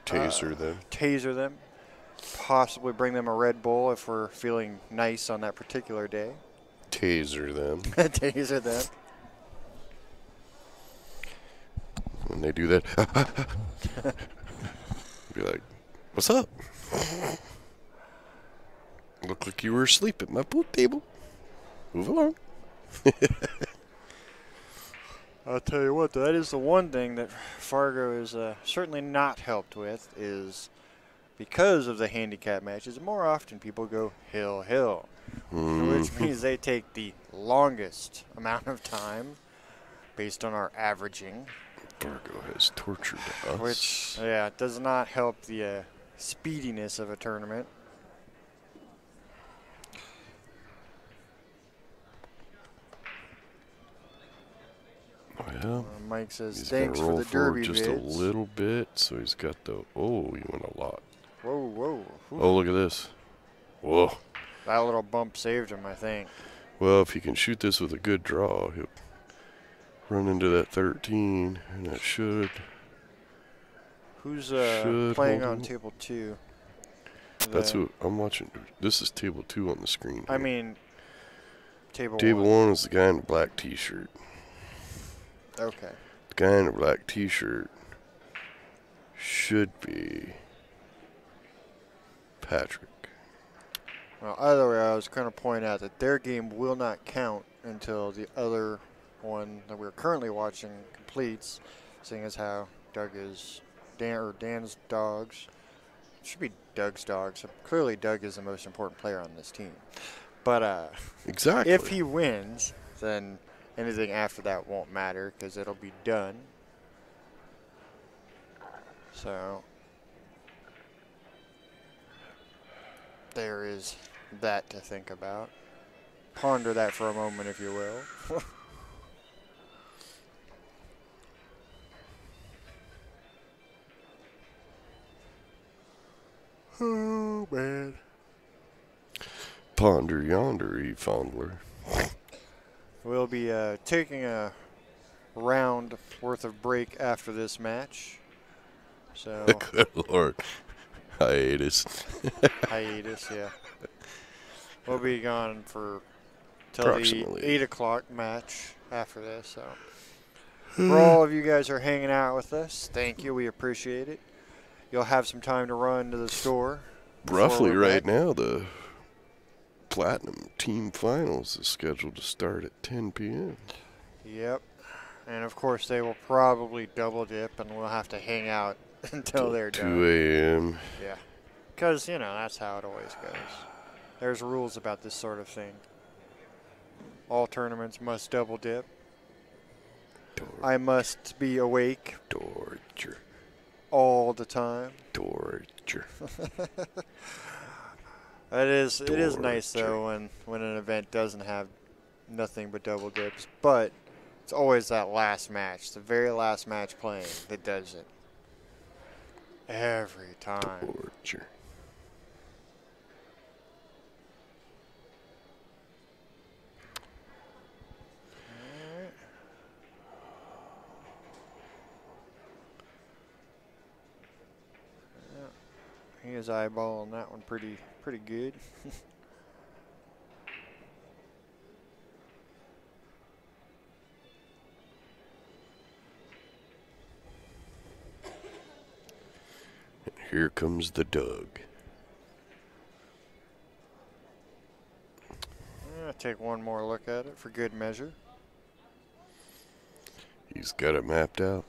Taser them. Taser them. Possibly bring them a Red Bull if we're feeling nice on that particular day. Taser them. Taser them. When they do that, be like, "What's up? Look like you were asleep at my pool table. Move along." I'll tell you what, that is the one thing that Fargo is certainly not helped with, is because of the handicap matches, more often people go hill, which means they take the longest amount of time based on our averaging. Fargo has tortured us. Which, yeah, does not help the speediness of a tournament. Well, Mike says he's thanks gonna for roll the forward derby just vids. a little bit, so he's got the. Oh, he went a lot. Whoa, whoa. Ooh. Oh, look at this. Whoa. That little bump saved him, I think. Well, if he can shoot this with a good draw, he'll run into that 13, and that should. Who's Should playing hold on him. table 2? That's who I'm watching. This is table 2 on the screen. I mean, table Table 1. 1 is the guy in the black T-shirt. Okay. The guy in the black T-shirt should be Patrick. Well, either way, I was going to point out that their game will not count until the other one that we're currently watching completes, seeing as how Doug is Dan's Dawgs. It should be Doug's Dawgs. Clearly, Doug is the most important player on this team. But Exactly. if he wins, then anything after that won't matter because it'll be done. So there is that to think about. Ponder that for a moment, if you will. Oh, man. Ponder yonder, ye fondler. We'll be taking a round worth of break after this match. So Good Lord. Hiatus. hiatus, yeah. We'll be gone for till Approximately. the 8 o'clock match after this. So for all of you guys who are hanging out with us, thank you. We appreciate it. You'll have some time to run to the store. Roughly we're right back. now, the Platinum Team Finals is scheduled to start at 10 p.m. Yep. And of course, they will probably double dip, and we'll have to hang out until they're 2 done. a.m. Yeah. Because, you know, that's how it always goes. There's rules about this sort of thing. All tournaments must double dip. I must be awake Torture. all the time. Torture. It is nice, though, when an event doesn't have nothing but double dips. But it's always that last match, the very last match playing, that does it. Every time. Torture. He is eyeballing that one pretty good. Here comes the Doug. Take one more look at it for good measure. He's got it mapped out.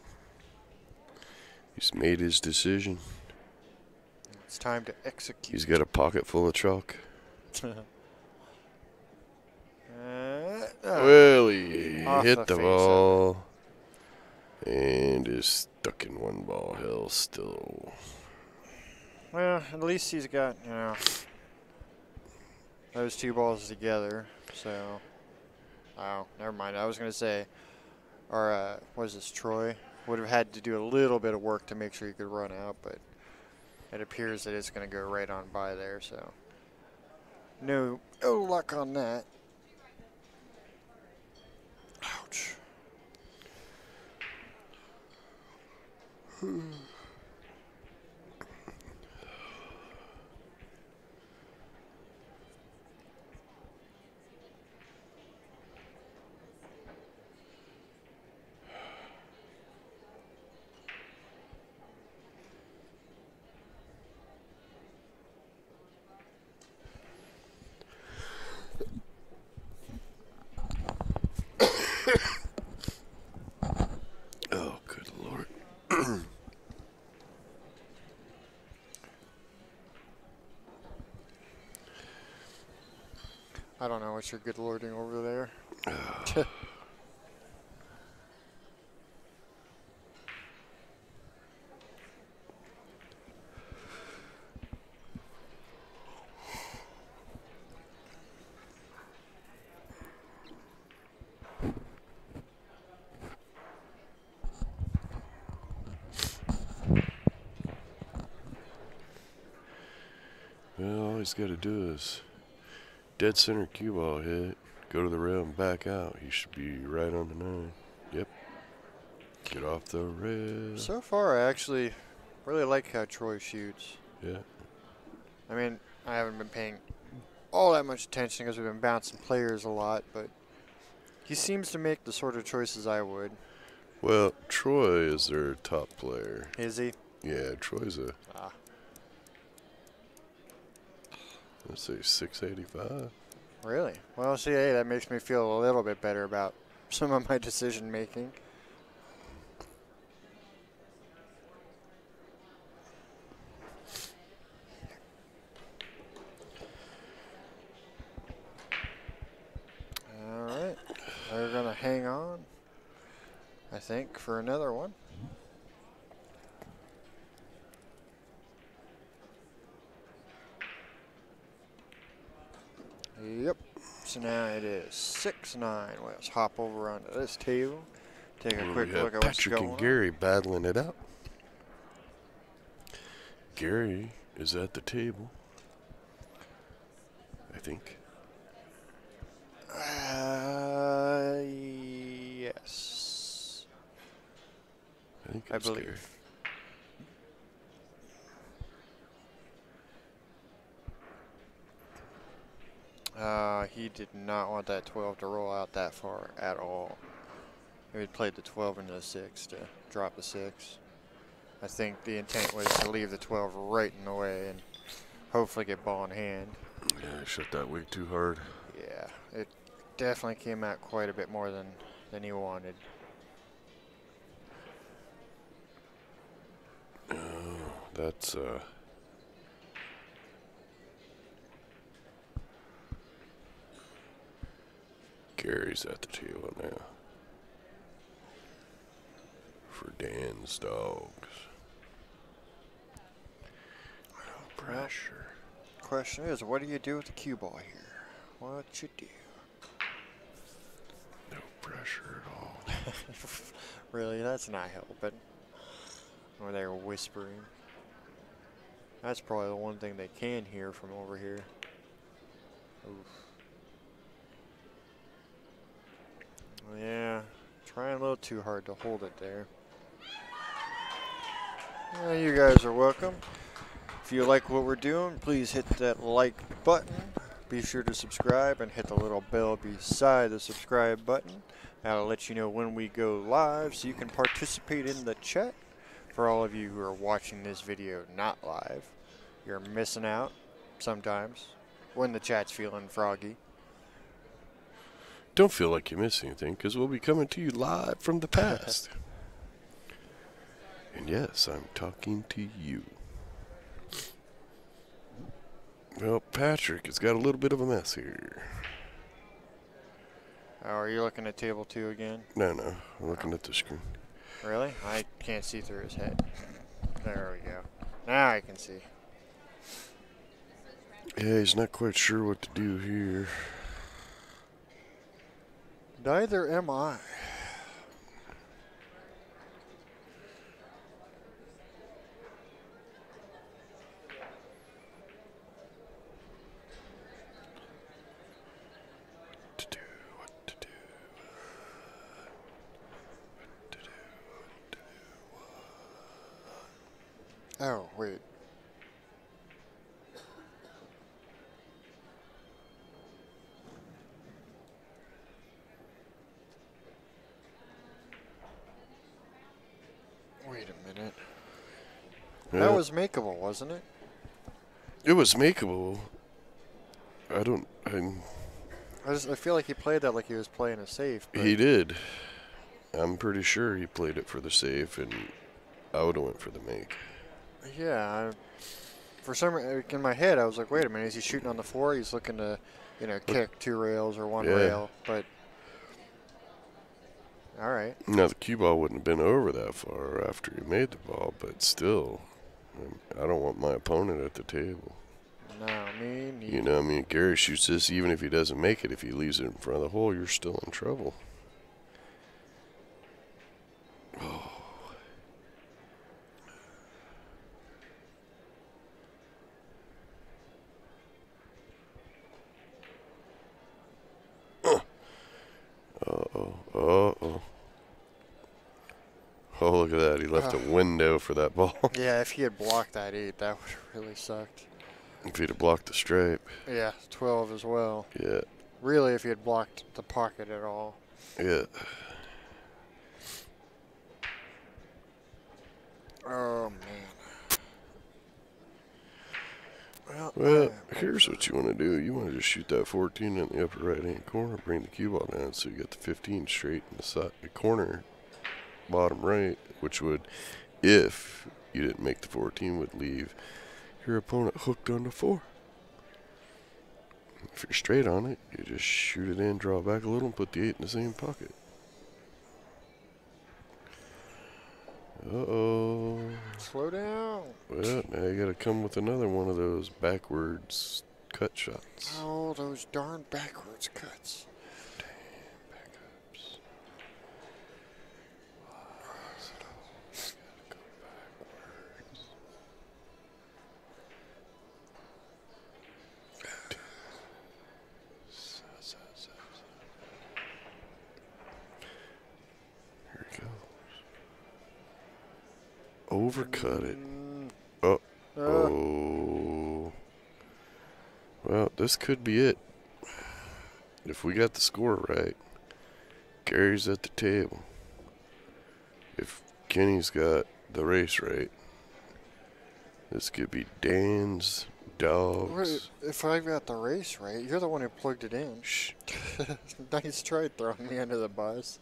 He's made his decision. It's time to execute. He's got a pocket full of chalk. Well, he Off hit the the face ball and is stuck in one ball hell still. Well, at least he's got, you know, those two balls together. So, oh, never mind. I was going to say, or what is this, Troy? Would have had to do a little bit of work to make sure he could run out, but it appears that it's going to go right on by there. So, no luck on that. Ouch. Oh, good Lord. I don't know what you're good lording over there. Well, all he's got to do is dead center cue ball hit, go to the rail and back out. He should be right on the 9. Yep. Get off the rail. So far, I actually really like how Troy shoots. Yeah. I mean, I haven't been paying all that much attention because we've been bouncing players a lot, but he seems to make the sort of choices I would. Well, Troy is their top player. Is he? Yeah, Troy's a, Ah. let's say 685. Really? Well, see, hey, that makes me feel a little bit better about some of my decision making. All right. They're going to hang on, I think, for another one. Yep. So now it is 6-9. Let's hop over onto this table. Take a quick We have look at what's Patrick going and on. Gary battling it out. Gary is at the table, I think. Yes. I think I it's believe. Gary. He did not want that 12 to roll out that far at all. He had played the 12 into the 6 to drop the 6. I think the intent was to leave the 12 right in the way and hopefully get ball in hand. Yeah, I shot that way too hard. Yeah, it definitely came out quite a bit more than he wanted. Oh, that's Gary's at the table now. For Dan's Dogs. Pressure. Question is, what do you do with the cue ball here? What you do? No pressure at all. Really, that's not helping. Or they're whispering. That's probably the one thing they can hear from over here. Oof. Yeah, trying a little too hard to hold it there. Well, you guys are welcome. If you like what we're doing, please hit that like button. Be sure to subscribe and hit the little bell beside the subscribe button. That'll let you know when we go live so you can participate in the chat. For all of you who are watching this video not live, you're missing out sometimes when the chat's feeling froggy. Don't feel like you miss anything, because we'll be coming to you live from the past. And yes, I'm talking to you. Well, Patrick has got a little bit of a mess here. Oh, are you looking at table 2 again? No, I'm looking at the screen. Really? I can't see through his head. There we go. Now I can see. Yeah, he's not quite sure what to do here. Neither am I. What to do. Oh, wait. Wait a minute. Yeah, That was makeable, wasn't it? it was makeable. I I feel like he played that like he was playing a safe. But he did. I'm pretty sure he played it for the safe, and I would have went for the make. Yeah. For some reason, in my head, I was like, wait a minute, is he shooting on the 4? He's looking to, kick 2 rails or 1 Yeah. rail. But, all right. Now, the cue ball wouldn't have been over that far after he made the ball, but still, I don't want my opponent at the table. No, me neither. You know, I mean, Gary shoots this even if he doesn't make it. If he leaves it in front of the hole, you're still in trouble. Oh. look at that. He left a window for that ball. Yeah, if he had blocked that 8, that would have really sucked. If he'd have blocked the stripe. Yeah, 12 as well. Yeah. Really, if he had blocked the pocket at all. Yeah. Oh, man. Well, here's what you want to do. You want to just shoot that 14 in the upper right-hand corner, bring the cue ball down so you get the 15 straight in the side, the corner, bottom right, which would, if you didn't make the 14, would leave your opponent hooked on the 4. If you're straight on it, you just shoot it in, draw back a little, and put the 8 in the same pocket. Uh-oh. Slow down. Well, now you got to come with another one of those backwards cut shots. Oh, those darn backwards cuts. Damn, backups. Gotta go backwards. Here we go. Overcut it. Oh. Well, this could be it. If we got the score right, Gary's at the table. If Kenny's got the race right, this could be Dan's, Dawgs. Wait, if I got the race right, you're the one who plugged it in. Shh. Nice try throwing me under the bus.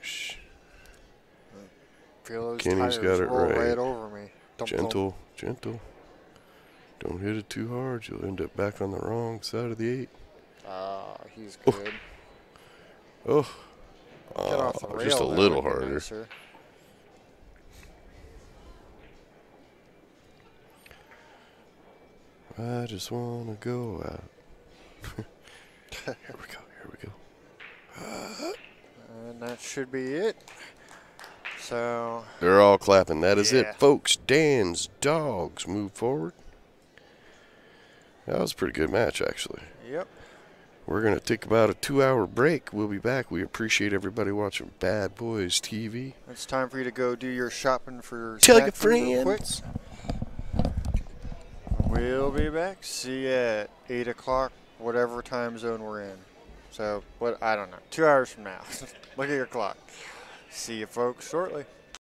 Shh. Feel those Kenny's tires got it roll right. over me. Gentle, gentle. Don't hit it too hard. You'll end up back on the wrong side of the 8. Ah, he's good. Oh. Get off the rail. Just a that little would be harder. nicer. I just want to go out. Here we go. Here we go. And that should be it. So They're all clapping. That is Yeah. it, folks. Dan's Dawgs move forward. That was a pretty good match, actually. Yep. We're going to take about a 2-hour break. We'll be back. We appreciate everybody watching Bad Boys TV. It's time for you to go do your shopping for Tell snack your food real quick. friends. We'll be back. See you at 8 o'clock, whatever time zone we're in. So, I don't know. 2 hours from now. Look at your clock. See you folks shortly.